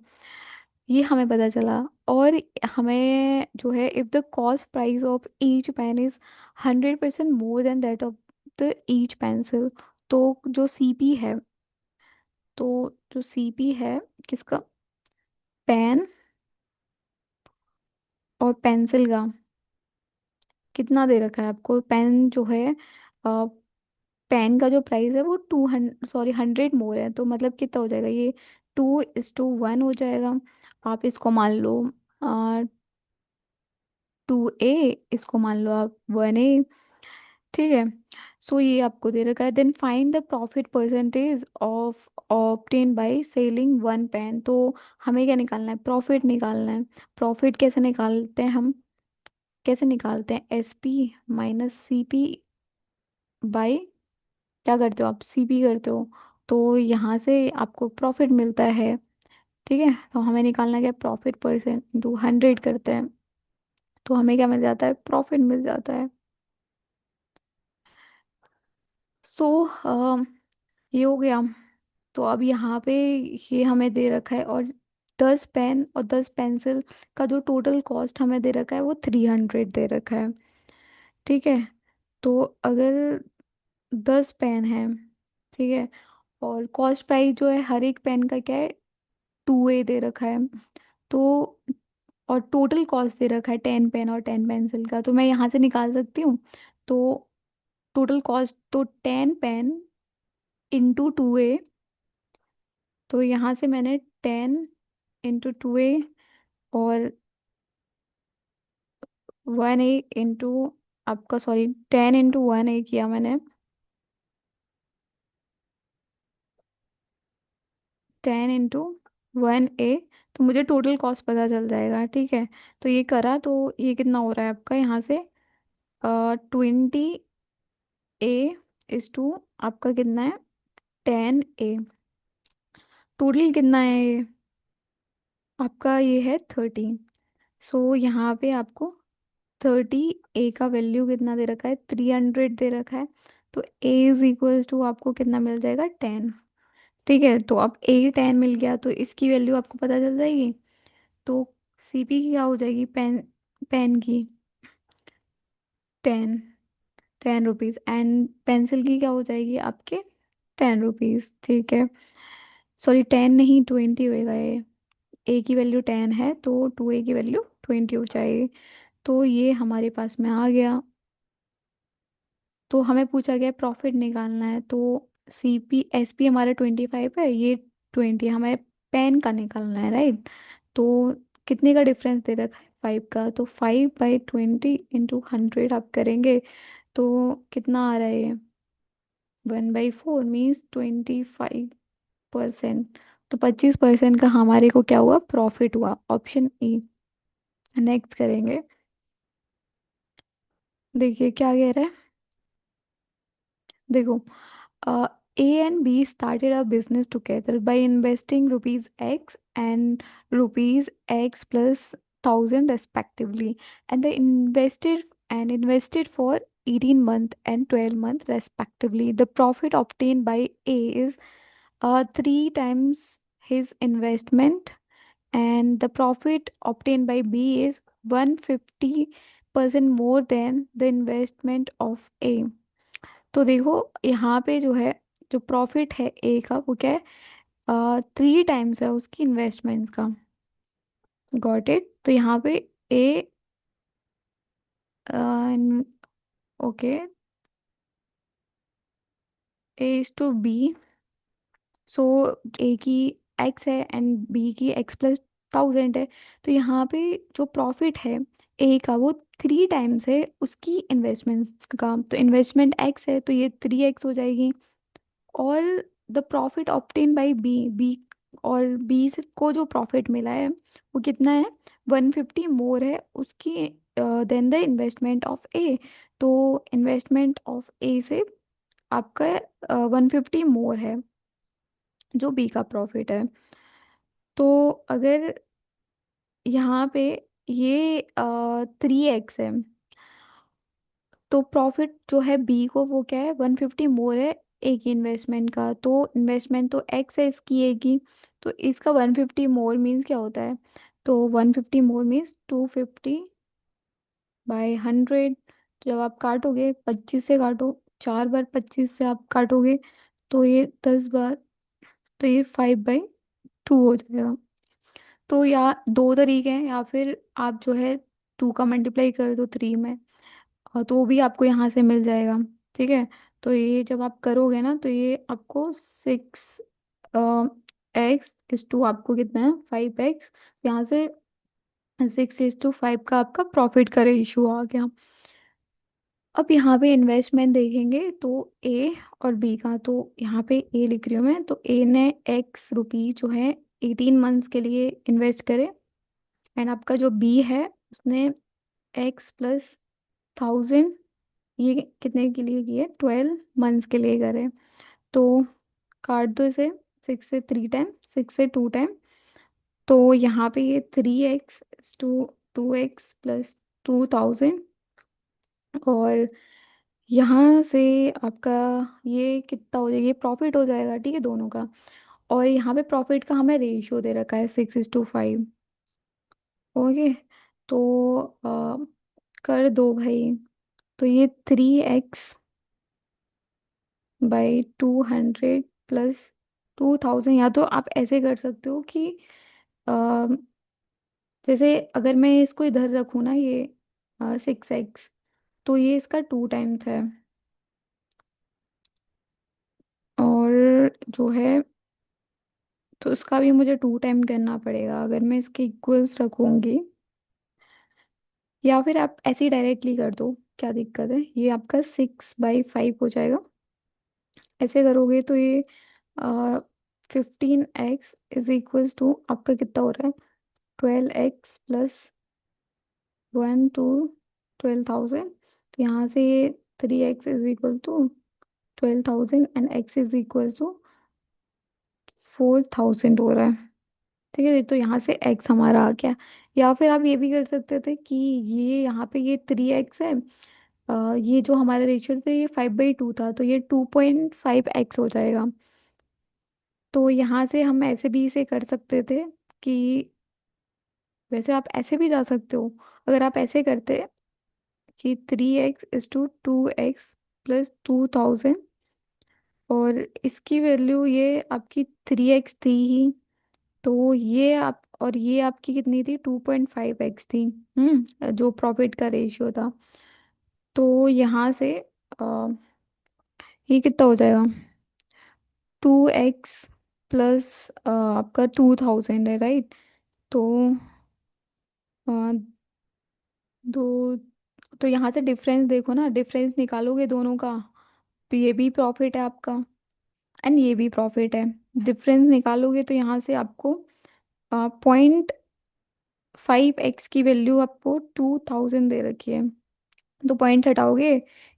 ये हमें पता चला। और हमें जो है, if the cost price of each pen is 100% more than that of the each pencil, तो जो सीपी है, तो जो सीपी है किसका? पेन और पेंसिल का कितना दे रखा है आपको? पेन जो है, पेन का जो प्राइस है वो 100 मोर है, तो मतलब कितना हो जाएगा ये? 2:1 हो जाएगा। आप इसको मान लो 2A, इसको मान लो आप 1A। ठीक है, सो ये आपको दे रखा है। Then find the profit percentage of obtain by selling 1 pen. तो हमें क्या निकालना है? प्रॉफिट निकालना है। प्रॉफिट कैसे निकालते हैं हम? कैसे निकालते हैं? SP - CP बाय, क्या करते हो आप? CP करते हो, तो यहाँ से आपको प्रॉफिट मिलता है। ठीक है, तो हमें निकालना क्या? प्रॉफिट परसेंट इंटू 100 करते हैं, तो हमें क्या मिल जाता है? प्रॉफिट मिल जाता है। सो ये हो गया। तो अब यहाँ पे ये हमें दे रखा है, और 10 पेन और 10 पेंसिल का जो टोटल कॉस्ट हमें दे रखा है वो 300 दे रखा है। ठीक है, तो अगर 10 पेन है, ठीक है, और कॉस्ट प्राइस जो है हर एक पेन का क्या है? 2A दे रखा है। तो और टोटल कॉस्ट दे रखा है 10 पेन और 10 पेंसिल का, तो मैं यहाँ से निकाल सकती हूँ। तो टोटल कॉस्ट तो 10 पेन इंटू 2A, तो यहाँ से मैंने 10 इंटू 2A और 1A इंटू, आपका सॉरी, 10 इंटू 1A किया मैंने। 10 इंटू 1A, तो मुझे टोटल कॉस्ट पता चल जाएगा। ठीक है, तो ये करा, तो ये कितना हो रहा है आपका यहाँ से? 20A आपका कितना है? 10A। टोटल कितना है ये आपका? ये है 13। सो यहाँ पे आपको 30A का वैल्यू कितना दे रखा है? 300 दे रखा है। तो A इज इक्वल्स टू आपको कितना मिल जाएगा? 10। ठीक है, तो अब A 10 मिल गया, तो इसकी वैल्यू आपको पता चल जाएगी। तो CP की क्या हो जाएगी? पेन, पेन की 10, 10 रुपीज़, एंड पेंसिल की क्या हो जाएगी आपके? 10 रुपीज़। ठीक है, सॉरी 10 नहीं, 20 होएगा ये। A की वैल्यू 10 है, तो 2A की वैल्यू 20 हो जाएगी। तो ये हमारे पास में आ गया। तो हमें पूछा गया प्रॉफिट निकालना है, तो SP हमारा 25 है, ये 20 हमारे पेन का निकालना है, राइट? तो कितने का डिफरेंस दे रखा है? 5 का, तो 5/20 इंटू 100 आप करेंगे, तो कितना आ रहा है ये? 1/4 मीन्स 25%। तो 25% का हमारे को क्या हुआ? प्रॉफिट हुआ। Option E। नेक्स्ट करेंगे। देखिए क्या कह रहा है। देखो, A and B started a business together by investing rupees X and rupees X plus 1,000 respectively, and the invested and invested for 18 month and 12 month respectively. The profit obtained by A is three times his investment, and the profit obtained by B is 150% more than the investment of A. तो देखो यहाँ पे जो है, जो profit है ए का वो क्या है, थ्री टाइम्स है उसकी इन्वेस्टमेंट्स का। Got it. तो यहाँ पे A, okay, A is to B. So A की एक्स है एंड बी की एक्स प्लस 1000 है। तो यहाँ पे जो प्रॉफिट है ए का वो थ्री टाइम्स है उसकी इन्वेस्टमेंट्स का। तो इन्वेस्टमेंट एक्स है तो ये 3x हो जाएगी। और the profit obtain by B, B और बी को जो प्रॉफिट मिला है वो कितना है, 150 मोर है उसकी देन द इन्वेस्टमेंट ऑफ ए। तो इन्वेस्टमेंट ऑफ ए से आपका 150 मोर है जो बी का प्रॉफिट है। तो अगर यहाँ पे ये 3x है, तो प्रॉफिट जो है बी को वो क्या है, 150 मोर है एक ही इन्वेस्टमेंट का। तो इन्वेस्टमेंट तो एक्स है इसकी एक ही, तो इसका 150 मोर मीन्स क्या होता है, तो 150 मोर मीन्स 250/100। तो जब आप काटोगे 25 से काटो, 4 बार 25 से आप काटोगे तो ये 10 बार, तो ये 5/2 हो जाएगा। तो या दो तरीके हैं, या फिर आप जो है 2 का मल्टीप्लाई कर दो 3 में, तो भी आपको यहाँ से मिल जाएगा। ठीक है। तो ये जब आप करोगे ना तो ये आपको 6x आपको कितना है, 5x। यहाँ से 6:5 का आपका प्रॉफिट का रेशियो आ गया। अब यहाँ पे इन्वेस्टमेंट देखेंगे तो ए और बी का, तो यहाँ पे ए लिख रही हूँ मैं, तो ए ने एक्स रुपी जो है 18 मंथ्स के लिए इन्वेस्ट करे, एंड आपका जो बी है उसने एक्स प्लस 1000 ये कितने के लिए किए, 12 मंथ्स के लिए करे। तो काट दो इसे, 6 से 3 टाइम, 6 से 2 टाइम। तो यहाँ पे ये 3x टू 2x प्लस 2000, और यहाँ से आपका ये कितना हो जाएगा, ये प्रॉफिट हो जाएगा, ठीक है, दोनों का। और यहाँ पे प्रॉफिट का हमें रेशियो दे रखा है 6:5। ओके। तो कर दो भाई। तो ये 3x/200 प्लस 2000, या तो आप ऐसे कर सकते हो कि अ, जैसे अगर मैं इसको इधर रखूँ ना, ये 6x, तो ये इसका 2 टाइम्स है। और जो है तो इसका भी मुझे 2 टाइम करना पड़ेगा अगर मैं इसके इक्वल्स रखूँगी, या फिर आप ऐसे ही डायरेक्टली कर दो, क्या दिक्कत है, ये आपका 6/5 हो जाएगा। ऐसे करोगे तो ये 15x आपका कितना हो रहा है, 12x प्लस 1 to 12,000। तो यहाँ से ये 3x=12,000 एंड x=4,000 हो रहा है। ठीक है, तो यहाँ से x हमारा आ गया। या फिर आप ये भी कर सकते थे कि ये यहाँ पे ये 3x है, ये जो हमारा रेशियो था ये 5/2 था, तो ये 2.5x हो जाएगा। तो यहाँ से हम ऐसे भी इसे कर सकते थे कि, वैसे आप ऐसे भी जा सकते हो, अगर आप ऐसे करते कि 3x टू 2x प्लस 2000, और इसकी वैल्यू ये आपकी 3x थी ही, तो ये आप, और ये आपकी कितनी थी, 2.5x थी। जो प्रॉफिट का रेशियो था। तो यहाँ से अ, ये कितना हो जाएगा, 2x प्लस आपका 2000 है, राइट। तो अ, दो, तो यहाँ से डिफरेंस देखो ना, डिफरेंस निकालोगे दोनों का, तो ये भी प्रॉफिट है आपका एंड ये भी प्रॉफिट है। डिफरेंस निकालोगे तो यहाँ से आपको 0.5x की वैल्यू आपको 2000 दे रखी है। तो पॉइंट हटाओगे,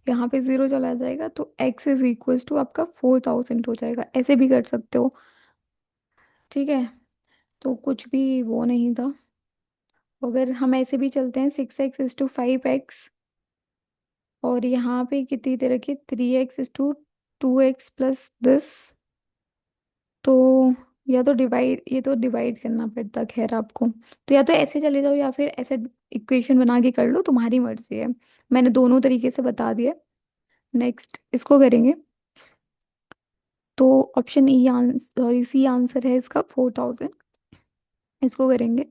यहाँ पे 0 चला जाएगा, तो x=, आपका 4000 हो जाएगा। ऐसे भी कर सकते हो। ठीक है। तो कुछ भी वो नहीं था। अगर हम ऐसे भी चलते हैं, 6x=5x, और यहाँ पे कितनी दे रखी है, 3x/2x+this। तो या तो डिवाइड, ये तो डिवाइड करना पड़ता खैर आपको। तो या तो ऐसे चले जाओ या फिर ऐसे इक्वेशन बना के कर लो, तुम्हारी मर्जी है। मैंने दोनों तरीके से बता दिया। नेक्स्ट इसको करेंगे। तो option E answer, sorry C answer है इसका 4000। इसको करेंगे।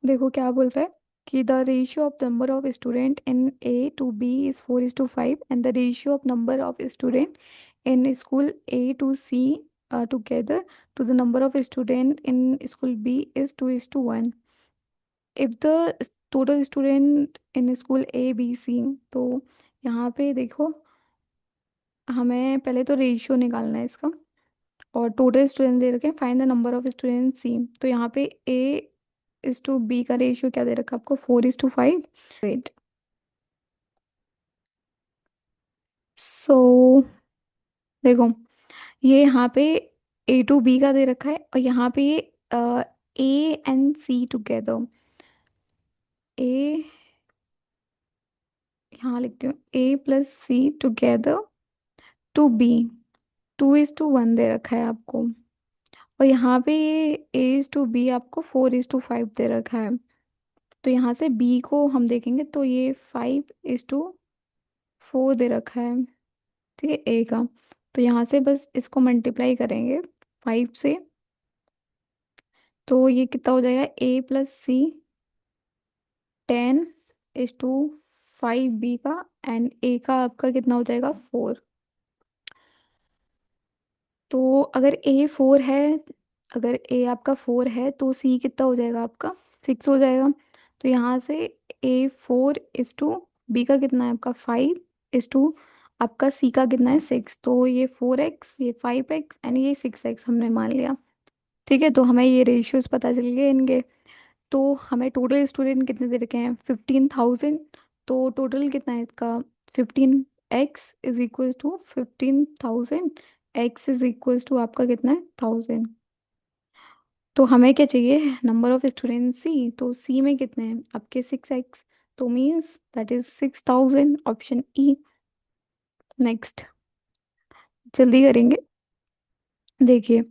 देखो क्या बोल रहा है कि the ratio of number of student in A to B is 4:5, and the ratio of number of student in school A to C together to the number of student in school B is 2:1. If the total student in school A B C, तो यहाँ पे देखो, हमें पहले तो ratio निकालना है इसका। और टोटल स्टूडेंट दे रखे हैं, find the number of student सी। तो यहाँ पे A/B का रेशियो क्या दे रखा है आपको, 4:5। वेट। सो देखो, ये यहाँ पे A to B का दे रखा है, और यहाँ पे A and C टुगेदर। ए, यहाँ लिखती हूँ A+C टुगेदर टू B 2:1 दे रखा है आपको। और यहाँ पे ये A/B आपको 4:5 दे रखा है। तो यहाँ से B को हम देखेंगे तो ये 5:4 दे रखा है। ठीक है, A का। तो यहाँ से बस इसको मल्टीप्लाई करेंगे 5 से। तो ये कितना हो जाएगा, A+C 10:5 B का, एंड A का आपका कितना हो जाएगा, 4। तो अगर A 4 है, अगर A आपका 4 है तो C कितना हो जाएगा आपका, 6 हो जाएगा। तो यहाँ से A4:B का कितना है आपका, 5:, आपका C का कितना है, 6। तो ये 4x, ये 5x एंड ये 6x हमने मान लिया। ठीक है, तो हमें ये रेशियोज पता चल गए इनके। तो हमें टोटल स्टूडेंट कितने दे रखे हैं, 15,000। तो टोटल कितना है इसका, 15x=15,000। x=, आपका कितना है, 1000। तो हमें क्या चाहिए, नंबर ऑफ स्टूडेंट सी। तो सी में कितने हैं आपके, 6x। तो means that is 6000, option E. Next जल्दी करेंगे। देखिए,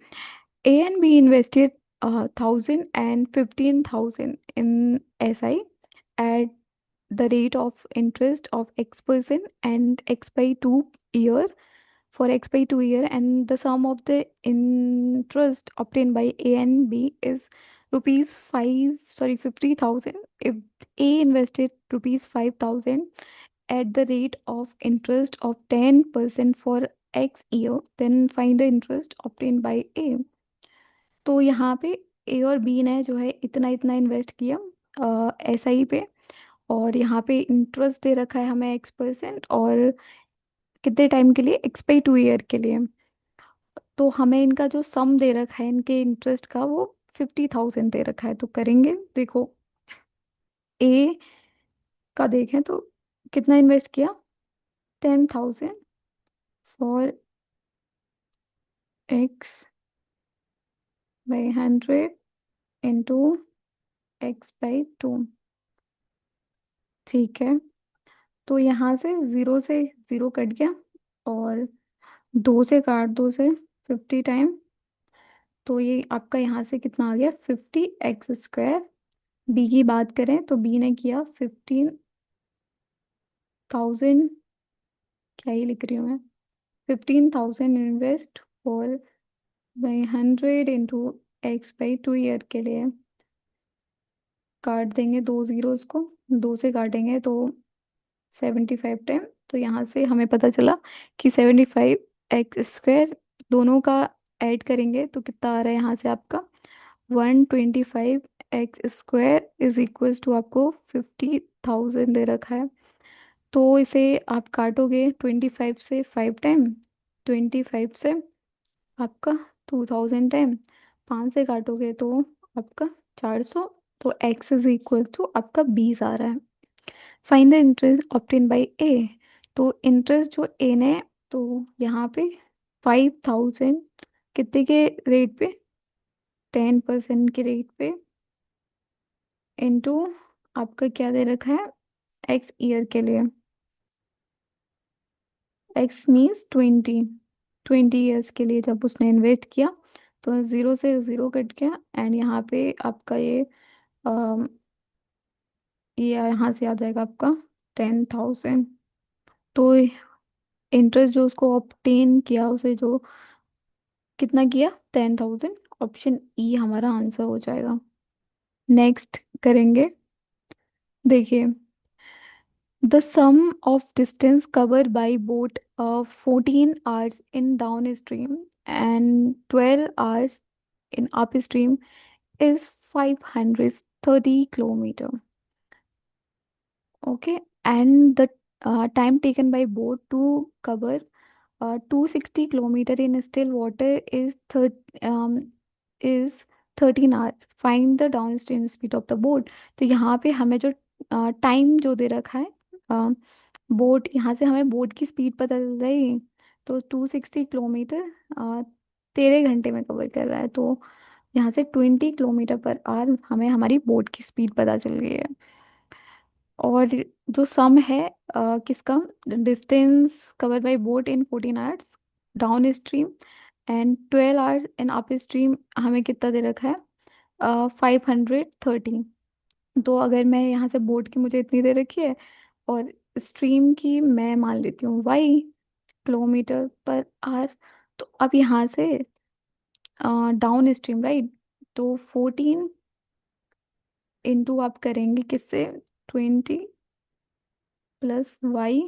A and B invested 1,000 and 15,000 in SI at the rate of interest of X% and X by 2 year, for X by 2 year, and the sum of the interest obtained by A and B is rupees 50,000. If A invested rupees 5,000 at the rate of interest of 10% for X year, then find the interest obtained by A। तो यहाँ पे ए और B ने जो है इतना इतना invest किया SI पे। और यहाँ पे इंटरेस्ट दे रखा है हमें X%, और कितने टाइम के लिए, X/2 year के लिए। तो हमें इनका जो सम दे रखा है इनके इंटरेस्ट का, वो 50,000 दे रखा है। तो करेंगे, देखो ए का देखें तो कितना इन्वेस्ट किया, 10,000 फॉर X/100 into X/2। ठीक है, तो यहाँ से ज़ीरो से ज़ीरो कट गया, और 2 से काट 2 से 50 टाइम। तो ये आपका यहाँ से कितना आ गया, 50x²। बी की बात करें तो बी ने किया 15,000, क्या ही लिख रही हूँ मैं, 15,000 invest for 100 into X/2 year के लिए। काट देंगे 2 zeros को, 2 से काटेंगे तो 75 टाइम। तो यहाँ से हमें पता चला कि 75x², दोनों का ऐड करेंगे तो कितना आ रहा है यहाँ से आपका, 125x² आपको 50,000 दे रखा है। तो इसे आप काटोगे 25 से 5 टाइम, 25 से आपका 2000 टाइम, 5 से काटोगे तो आपका 400। तो x=, आपका 20 आ रहा है। Find the interest obtain by A. तो इंटरेस्ट जो ए ने, तो यहाँ पे 5,000 कितने के रेट पे, 10% के रेट पे, इनटू आपका क्या दे रखा है, X ईयर के लिए। X means 20। 20 ईयर्स के लिए जब उसने इन्वेस्ट किया, तो ज़ीरो से ज़ीरो कट गया, एंड यहाँ पे आपका ये यहाँ से आ जाएगा आपका 10,000। तो इंटरेस्ट जो उसको ऑब्टेन किया, उसे जो कितना किया, 10,000। ऑप्शन ई हमारा आंसर हो जाएगा। नेक्स्ट करेंगे। देखिए, the sum of distance cover by boat 14 hours in down stream and 12 hours in up stream is 530 kilometre. Okay, and the time taken by boat to cover 260 kilometre in still water is 13 hour. Find the down stream speed of the boat. तो यहाँ पे हमें जो time जो दे रखा है, boat, यहाँ से हमें बोट की स्पीड पता चल जाएगी। तो 260 किलोमीटर 13 घंटे में कवर कर रहा है, तो यहाँ से 20 किलोमीटर पर आवर हमें हमारी बोट की स्पीड पता चल गई है। और जो सम है किसका, distance cover by boat in 14 hours down stream and 12 hours in up stream, हमें कितना दे रखा है, 530। तो अगर मैं यहाँ से बोट की मुझे इतनी दे रखी है, और स्ट्रीम की मैं मान लेती हूँ किलोमीटर पर आवर। तो अब यहाँ से डाउन स्ट्रीम, राइट, तो 14 इंटू आप करेंगे किससे, 20 + y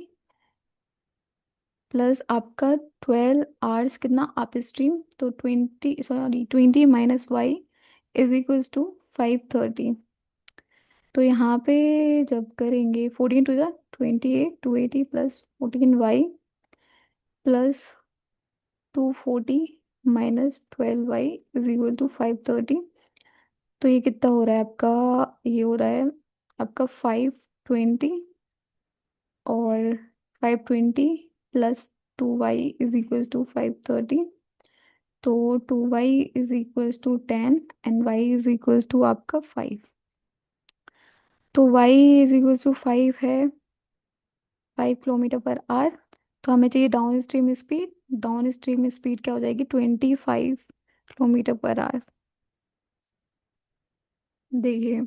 प्लस आपका 12 आवर्स कितना अप स्ट्रीम, तो 20 - y इज इक्वल्स टू 530। तो यहाँ पे जब करेंगे 14 × 2 = 28, 280 plus 14y plus 240 -12y is equal to 530। तो ये कितना हो रहा है आपका, ये हो रहा है आपका 520, और 520 plus 2y is equal to 530। तो 2y is equals to 10 and y is equals to आपका 5। तो y इज इक्वल्स टू 5 है, 5 किलोमीटर पर आवर। तो हमें चाहिए down stream speed. Down stream speed क्या हो जाएगी, 25 किलोमीटर पर आवर। देखिए,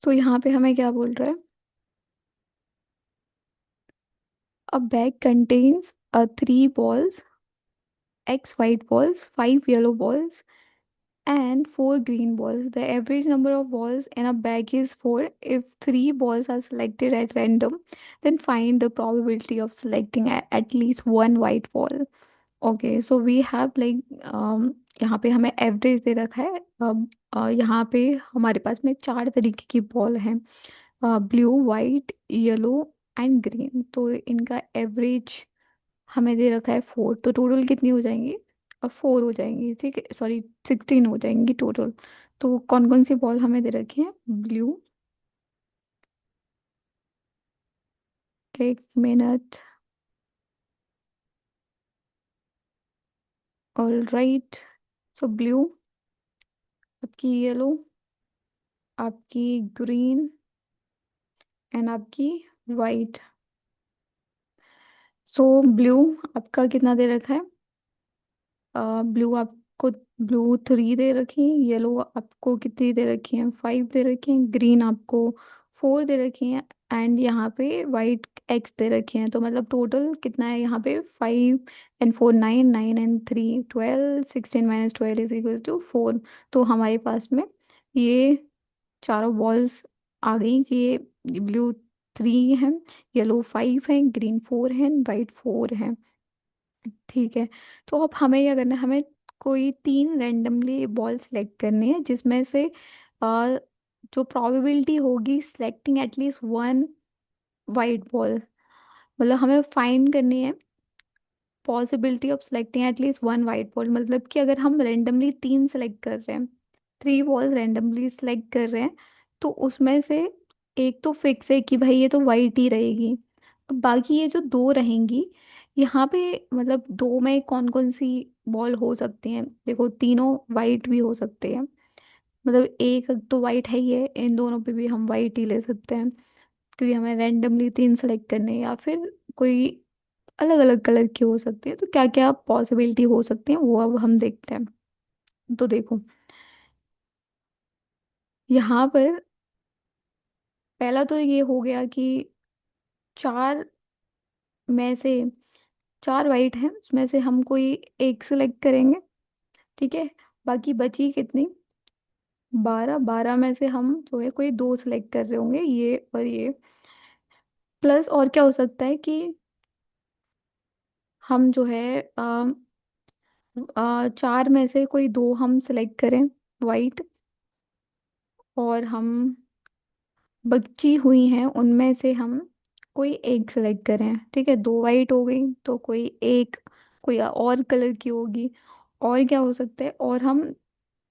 तो यहाँ पे हमें क्या बोल रहा है, अ bag contains 3 balls, x white balls, 5 yellow balls and 4 green balls. The average number of balls in a bag is 4. If 3 balls are selected at random, then find the probability of selecting at least one white ball. Okay, so we have like, यहाँ पे हमें average दे रखा है। अब यहाँ पे हमारे पास में 4 तरीके की बॉल हैं, blue, white, yellow and green. तो इनका एवरेज हमें दे रखा है 4। तो टोटल कितनी हो जाएंगी, अब 4 हो जाएंगी, ठीक है, सॉरी 16 हो जाएंगी टोटल। तो कौन कौन सी बॉल हमें दे रखी है, ब्लू, 1 मिनट, ऑल राइट। सो ब्लू, आपकी येलो, आपकी ग्रीन एंड आपकी वाइट। सो ब्लू आपका कितना दे रखा है, ब्लू आपको, ब्लू 3 दे रखी है, येलो आपको कितनी दे रखी है, 5 दे रखी है, ग्रीन आपको 4 दे रखी है, एंड यहाँ पे वाइट एक्स दे रखे हैं। तो मतलब टोटल कितना है यहाँ पे, 5 and 4 9, 9 and 3 12, 16 - 12 is equal to 4। तो हमारे पास में ये चारों बॉल्स आ गई कि ये ब्लू 3 है, येलो 5 है, ग्रीन 4 है, वाइट 4 है। ठीक है, तो अब हमें क्या करना है, हमें कोई 3 रैंडमली बॉल सेलेक्ट करनी है, जिसमें से अ, जो प्रोबेबिलिटी होगी selecting at least one white ball, मतलब हमें फाइंड करनी है possibility of selecting at least one white ball. मतलब कि अगर हम रैंडमली 3 सेलेक्ट कर रहे हैं, 3 बॉल रैंडमली सेलेक्ट कर रहे हैं, तो उसमें से एक तो फिक्स है कि भाई ये तो वाइट ही रहेगी। अब बाकी ये जो 2 रहेंगी, यहाँ पे मतलब 2 में कौन कौन सी बॉल हो सकती हैं, देखो तीनों वाइट भी हो सकते हैं। मतलब एक तो वाइट है ही है, इन दोनों पे भी हम वाइट ही ले सकते हैं, क्योंकि हमें रैंडमली 3 सेलेक्ट करने हैं। या फिर कोई अलग अलग कलर की हो सकती है। तो क्या क्या पॉसिबिलिटी हो सकती है वो अब हम देखते हैं। तो देखो, यहाँ पर पहला तो ये हो गया कि चार में से, चार वाइट हैं उसमें से हम कोई एक सिलेक्ट करेंगे, ठीक है। बाकी बची कितनी, 12, 12 में से हम जो है कोई दो सिलेक्ट कर रहे होंगे, ये और ये। प्लस और क्या हो सकता है कि हम जो है चार में से कोई दो हम सिलेक्ट करें वाइट, और हम बची हुई हैं उनमें से हम कोई एक सिलेक्ट करें, ठीक है। दो वाइट हो गई तो कोई एक, कोई और कलर की होगी। और क्या हो सकता है, और हम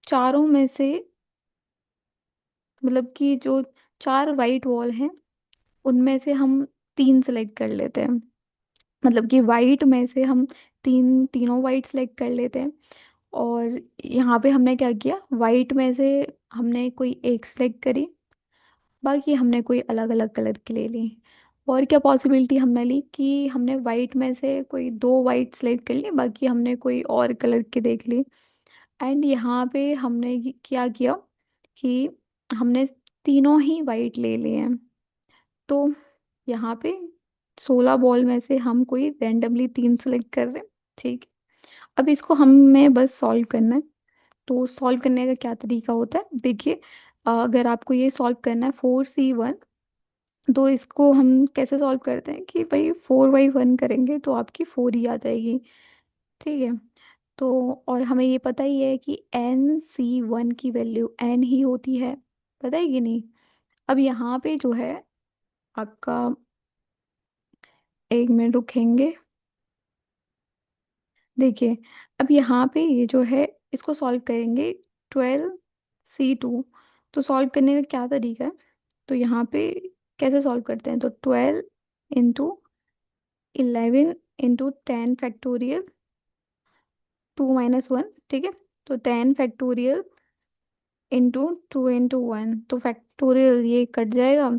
चारों में से, मतलब कि जो चार वाइट वॉल हैं उनमें से हम तीन सेलेक्ट कर लेते हैं। मतलब कि वाइट में से हम तीनों वाइट सेलेक्ट कर लेते हैं। और यहाँ पे हमने क्या किया, वाइट में से हमने कोई एक सेलेक्ट करी, बाकी हमने कोई अलग अलग कलर की ले ली। और क्या पॉसिबिलिटी हमने ली कि हमने वाइट में से कोई दो वाइट सेलेक्ट कर ली, बाकी हमने कोई और कलर की देख ली। एंड यहाँ पे हमने क्या किया कि हमने तीनों ही वाइट ले लिए हैं। तो यहाँ पे 16 बॉल में से हम कोई रेंडमली तीन सेलेक्ट कर रहे हैं, ठीक है। अब इसको हमें बस सॉल्व करना है। तो सॉल्व करने का क्या तरीका होता है, देखिए, अगर आपको ये सॉल्व करना है 4C1, तो इसको हम कैसे सॉल्व करते हैं कि भाई 4/1 करेंगे तो आपकी 4 ही आ जाएगी, ठीक है। तो और हमें ये पता ही है कि NC1 की वैल्यू n ही होती है, पता है कि नहीं। अब यहाँ पे जो है आपका, एक मिनट रुकेंगे, देखिए, अब यहाँ पे ये जो है इसको सॉल्व करेंगे, 12C2। तो सॉल्व करने का क्या तरीका है, तो यहाँ पे कैसे सॉल्व करते हैं, तो 12 × 11 × 10 फैक्टोरियल, 2 - 1, ठीक है। तो 10 फैक्टोरियल × 2 × 1, तो फैक्टोरियल ये कट जाएगा,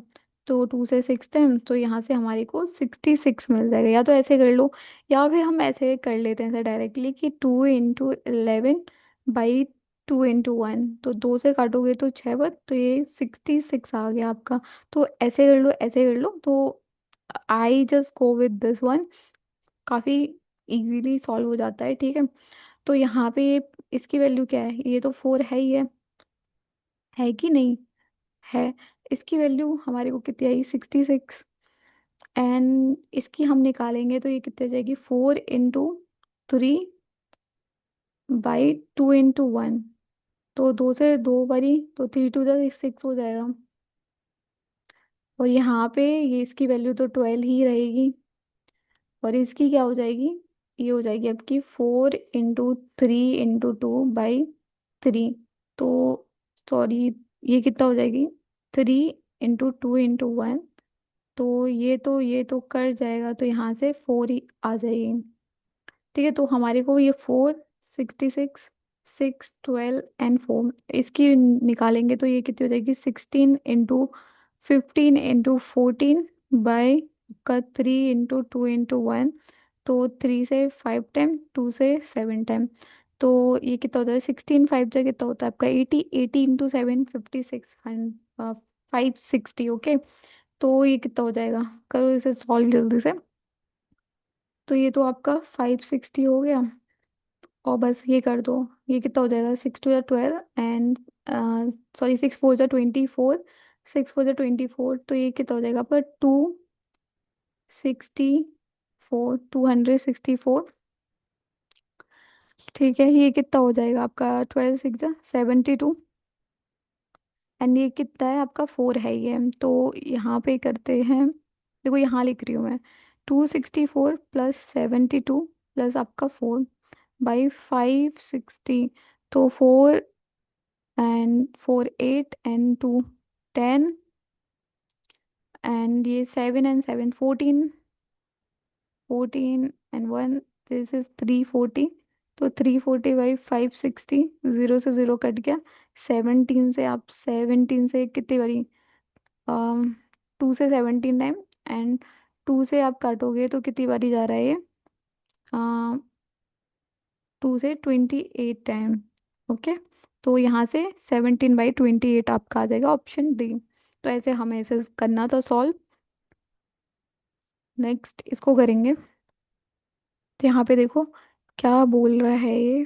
तो 2 से 6 टाइम, तो यहाँ से हमारे को 66 मिल जाएगा। या तो ऐसे कर लो, या फिर हम ऐसे कर लेते हैं डायरेक्टली कि 2 × 11/2 × 1, तो दो से काटोगे तो 6 बार, तो ये 66 आ गया आपका। तो ऐसे कर लो, ऐसे कर लो, तो I just go with this one, काफ़ी इजीली सॉल्व हो जाता है, ठीक है। तो यहाँ पे ये, इसकी वैल्यू क्या है, ये तो 4 है ही है कि नहीं, है। इसकी वैल्यू हमारे को कितनी आई, 66। एंड इसकी हम निकालेंगे तो ये कितनी हो जाएगी, 4 × 3/2 × 1, तो दो से दो बारी, तो 3 × 2 = 6 हो जाएगा। और यहाँ पे ये इसकी वैल्यू तो 12 ही रहेगी। और इसकी क्या हो जाएगी, ये हो जाएगी आपकी 4 × 3 × 2/3। तो सॉरी, ये कितना हो जाएगी, 3 × 2 × 1, तो ये तो कर जाएगा, तो यहाँ से 4 ही आ जाएगी, ठीक है। तो हमारे को ये 4, 66, 6, 12 एंड 4, इसकी निकालेंगे तो ये कितनी हो जाएगी, 16 × 15 × 14 का 3 × 2 × 1, तो 3 से 5 टाइम, 2 से 7 टाइम, तो ये कितना होता है, 16 5 कितना होता है आपका 80, 80 × 7 56, 560, ओके। तो ये कितना हो जाएगा, करो इसे सॉल्व जल्दी से। तो ये तो आपका 560 हो गया, और बस ये कर दो, ये कितना हो जाएगा, 6 × 2 = 12 एंड, सॉरी, 6 × 4 = 24, 6 × 4 = 24, तो ये कितना हो जाएगा आपका 264, 264, ठीक है। ये कितना हो जाएगा आपका, 12 × 6 = 72, एंड ये कितना है आपका 4 है ये, तो यहाँ पे करते हैं, देखो यहाँ लिख रही हूँ मैं, 264 + 72 प्लस आपका 4/560, तो 4 एंड 4 8 एंड 2 10, एंड ये 7 एंड 7 14, 14 एंड 1, दिस इज 340, तो 340/560, 0 से 0 कट गया। 17 से कितनी बारी, 2 से 17 टाइम, एंड टू से आप काटोगे तो कितनी बारी जा रहा है ये? आ, टू से 28 टाइम। ओके। तो यहाँ से 17/28 आपका आ जाएगा ऑप्शन डी। तो ऐसे हमें ऐसे करना था सॉल्व। नेक्स्ट इसको करेंगे। तो यहाँ पे देखो क्या बोल रहा है ये।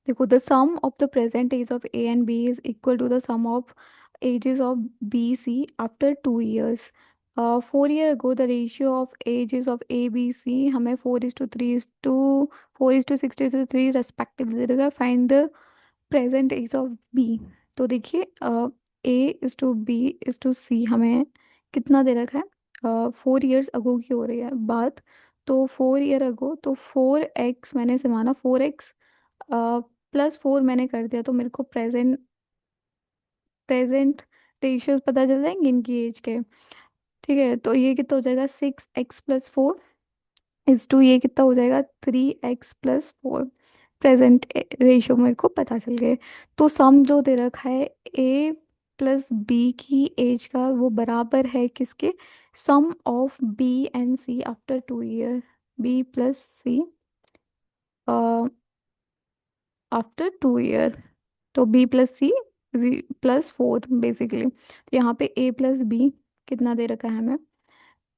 देखो, the sum of the present age of A and B is equal to the sum of ages of B C after 2 years। 4 year ago the ratio of ages of A B C हमें 4:3:4:6:3 respectively दे देगा। Find the present age of B. तो देखिए, A:B:C हमें कितना दे रखा है? 4 years अगो की हो रही है बात। तो 4 year अगो तो 4x मैंने से माना 4x +4 मैंने कर दिया, तो मेरे को प्रेजेंट प्रेजेंट रेशियोज पता चल जाएंगे इनकी एज के। ठीक है, तो ये कितना हो जाएगा 6x+4 इज टू ये कितना हो जाएगा 3x+4। प्रेजेंट रेशियो मेरे को पता चल गए। तो सम जो दे रखा है A+B की एज का वो बराबर है किसके? Sum of B and C after 2 year। B+C after 2 year। तो B+C +4 बेसिकली। तो यहाँ पे A+B कितना दे रखा है हमें?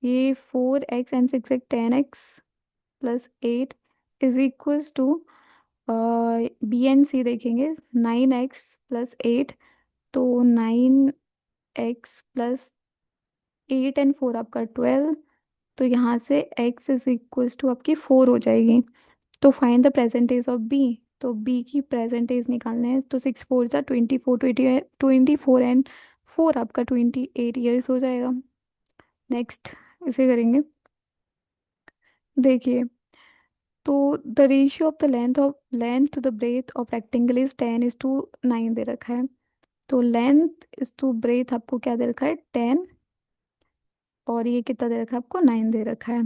ये 4x and 6x 10x+8 is equals to B and C देखेंगे 9x+8। तो 9x+8 and 4 आपका 12। तो यहाँ से x इज इक्वल्स टू आपकी 4 हो जाएगी। तो find the present age of B. तो बी की प्रेजेंट एज निकालना है, तो 6 4 जा 24, 24 एंड 4 आपका 28 years हो जाएगा। नेक्स्ट इसे करेंगे। देखिए, तो the ratio of the length to the breadth of rectangle is 10:9 दे रखा है। तो लेंथ इज टू ब्रेथ आपको क्या दे रखा है 10, और ये कितना दे रखा है आपको 9 दे रखा है।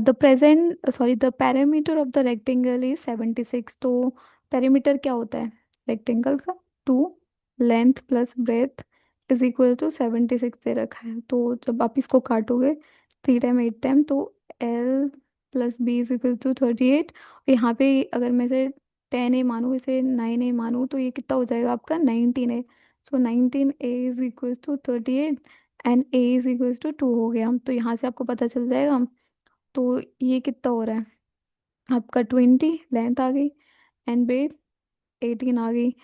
The parameter of the rectangle is 76। तो पैरामीटर क्या होता है रेक्टेंगल का? 2 length plus breadth is equal to 76 दे रखा है। तो जब आप इसको काटोगे 3 टाइम 8 टाइम, तो L+B इज इक्वल टू 38। यहाँ पे अगर मैं इसे 10A मानूँ, इसे 9A मानूँ, तो ये कितना हो जाएगा आपका 19A। So 19A is equal to 38 and A is equal to 2 हो गया। तो यहाँ से आपको पता चल जाएगा। तो ये कितना हो रहा है आपका 20 लेंथ आ गई एंड ब्रेथ 18 आ गई।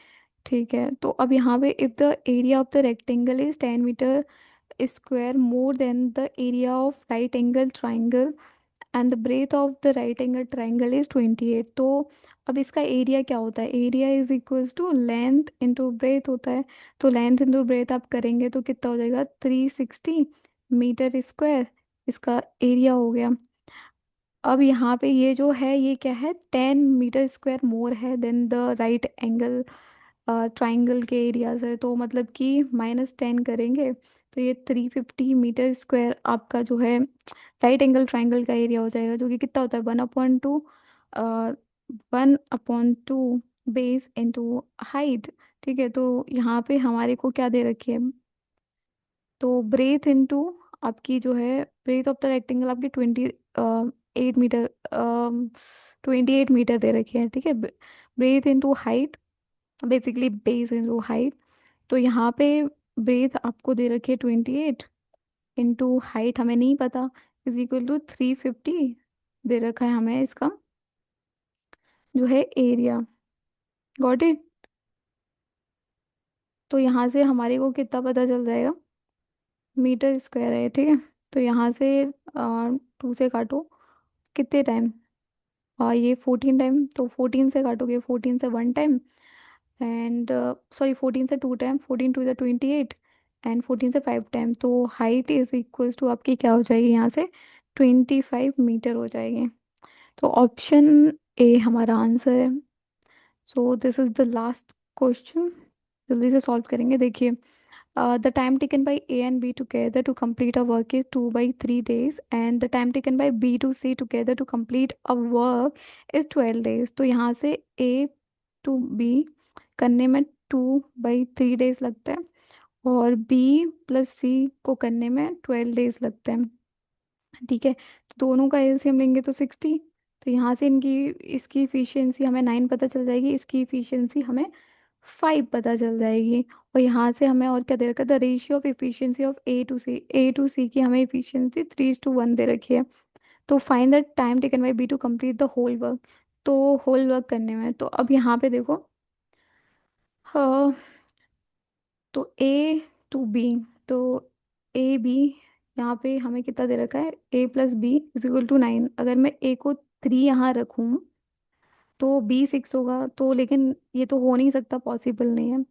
ठीक है, तो अब यहाँ पे if the area of the rectangle is 10 metre square more than the area of right angle triangle and the breadth of the right angle triangle is 28। तो अब इसका एरिया क्या होता है? Area is equals to length into breadth होता है। तो length into breath आप करेंगे तो कितना हो जाएगा 360 मीटर स्क्वायर इसका एरिया हो गया। अब यहाँ पे ये जो है ये क्या है 10 मीटर स्क्वायर मोर है then the right angle triangle के एरिया से। तो मतलब कि -10 करेंगे तो ये 350 मीटर स्क्वायर आपका जो है राइट एंगल ट्राइंगल का एरिया हो जाएगा, जो कि कितना होता है 1/2 बेस इंटू हाइट। ठीक है, तो यहाँ पे हमारे को क्या दे रखी है? तो ब्रेथ इनटू आपकी जो है ब्रेथ ऑफ द रेक्टेंगल आपकी 8 मीटर 28 मीटर दे रखी है। ठीक है, breadth into height basically base into height. तो यहाँ पे ब्रेथ आपको दे रखी है 28 इंटू हाइट हमें नहीं पता इज इक्वल टू 350 दे रखा है हमें इसका जो है एरिया। Got it? तो यहाँ से हमारे को कितना पता चल जाएगा मीटर स्क्वायर है। ठीक है, तो यहाँ से 2 से काटो कितने टाइम? ये 14 टाइम। तो 14 से काटोगे 14 से 1 टाइम एंड सॉरी 14 से 2 टाइम 14 2 ज़ा 28 एंड 14 से 5 टाइम। तो हाइट इज इक्वल्स टू आपकी क्या हो जाएगी यहाँ से 25 मीटर हो जाएगी। तो ऑप्शन ए हमारा आंसर है। So this is the last question. जल्दी से सॉल्व करेंगे। देखिए, the time taken by A and B together to complete a work is 2/3 days and the time taken by B to C together to complete a work is 12 days। तो यहाँ से A to B करने में 2/3 days लगता है और B plus सी को करने में 12 डेज लगते हैं। ठीक है, तो दोनों का एलसीएम लेंगे तो 60। तो यहाँ से इनकी इसकी इफिशियंसी हमें 9 पता चल जाएगी, इसकी इफिशियंसी हमें 5 पता चल जाएगी। और यहाँ से हमें और क्या दे रखा है, the ratio of efficiency of A to C की हमें इफिशियंसी 3:1 दे रखी है। तो find the time taken by B to complete the whole work. तो होल वर्क करने में तो अब यहाँ पे देखो, हाँ, तो ए टू बी, तो ए बी, यहाँ पे हमें कितना दे रखा है, a + b = 9। अगर मैं ए को 3 यहाँ रखूँ तो b 6 होगा, तो लेकिन ये तो हो नहीं सकता, पॉसिबल नहीं है।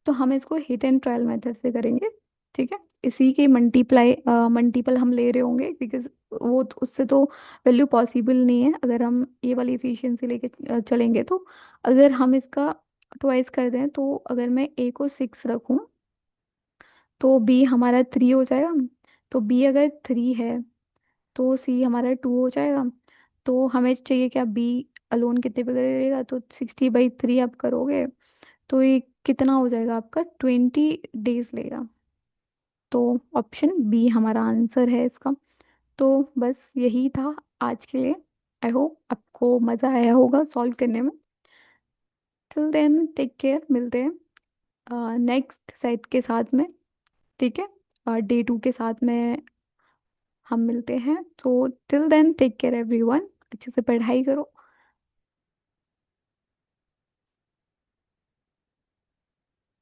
तो हम इसको हिट एंड ट्रायल मेथड से करेंगे। ठीक है, इसी के मल्टीपल हम ले रहे होंगे, बिकॉज वो तो, उससे तो वैल्यू पॉसिबल नहीं है अगर हम ये वाली इफिशियंसी लेके चलेंगे तो। अगर हम इसका ट्वाइस कर दें, तो अगर मैं ए को 6 रखूं तो बी हमारा 3 हो जाएगा। तो बी अगर 3 है तो सी हमारा 2 हो जाएगा। तो हमें चाहिए क्या, बी अलोन कितने पे करेगा, तो 60/3 आप करोगे तो ये कितना हो जाएगा आपका, 20 डेज लेगा। तो ऑप्शन बी हमारा आंसर है इसका। तो बस यही था आज के लिए। आई होप आपको मज़ा आया होगा सॉल्व करने में। टिल देन टेक केयर, मिलते हैं नेक्स्ट सेट के साथ में। ठीक है, डे 2 के साथ में हम मिलते हैं। तो till then take care everyone, अच्छे से पढ़ाई करो।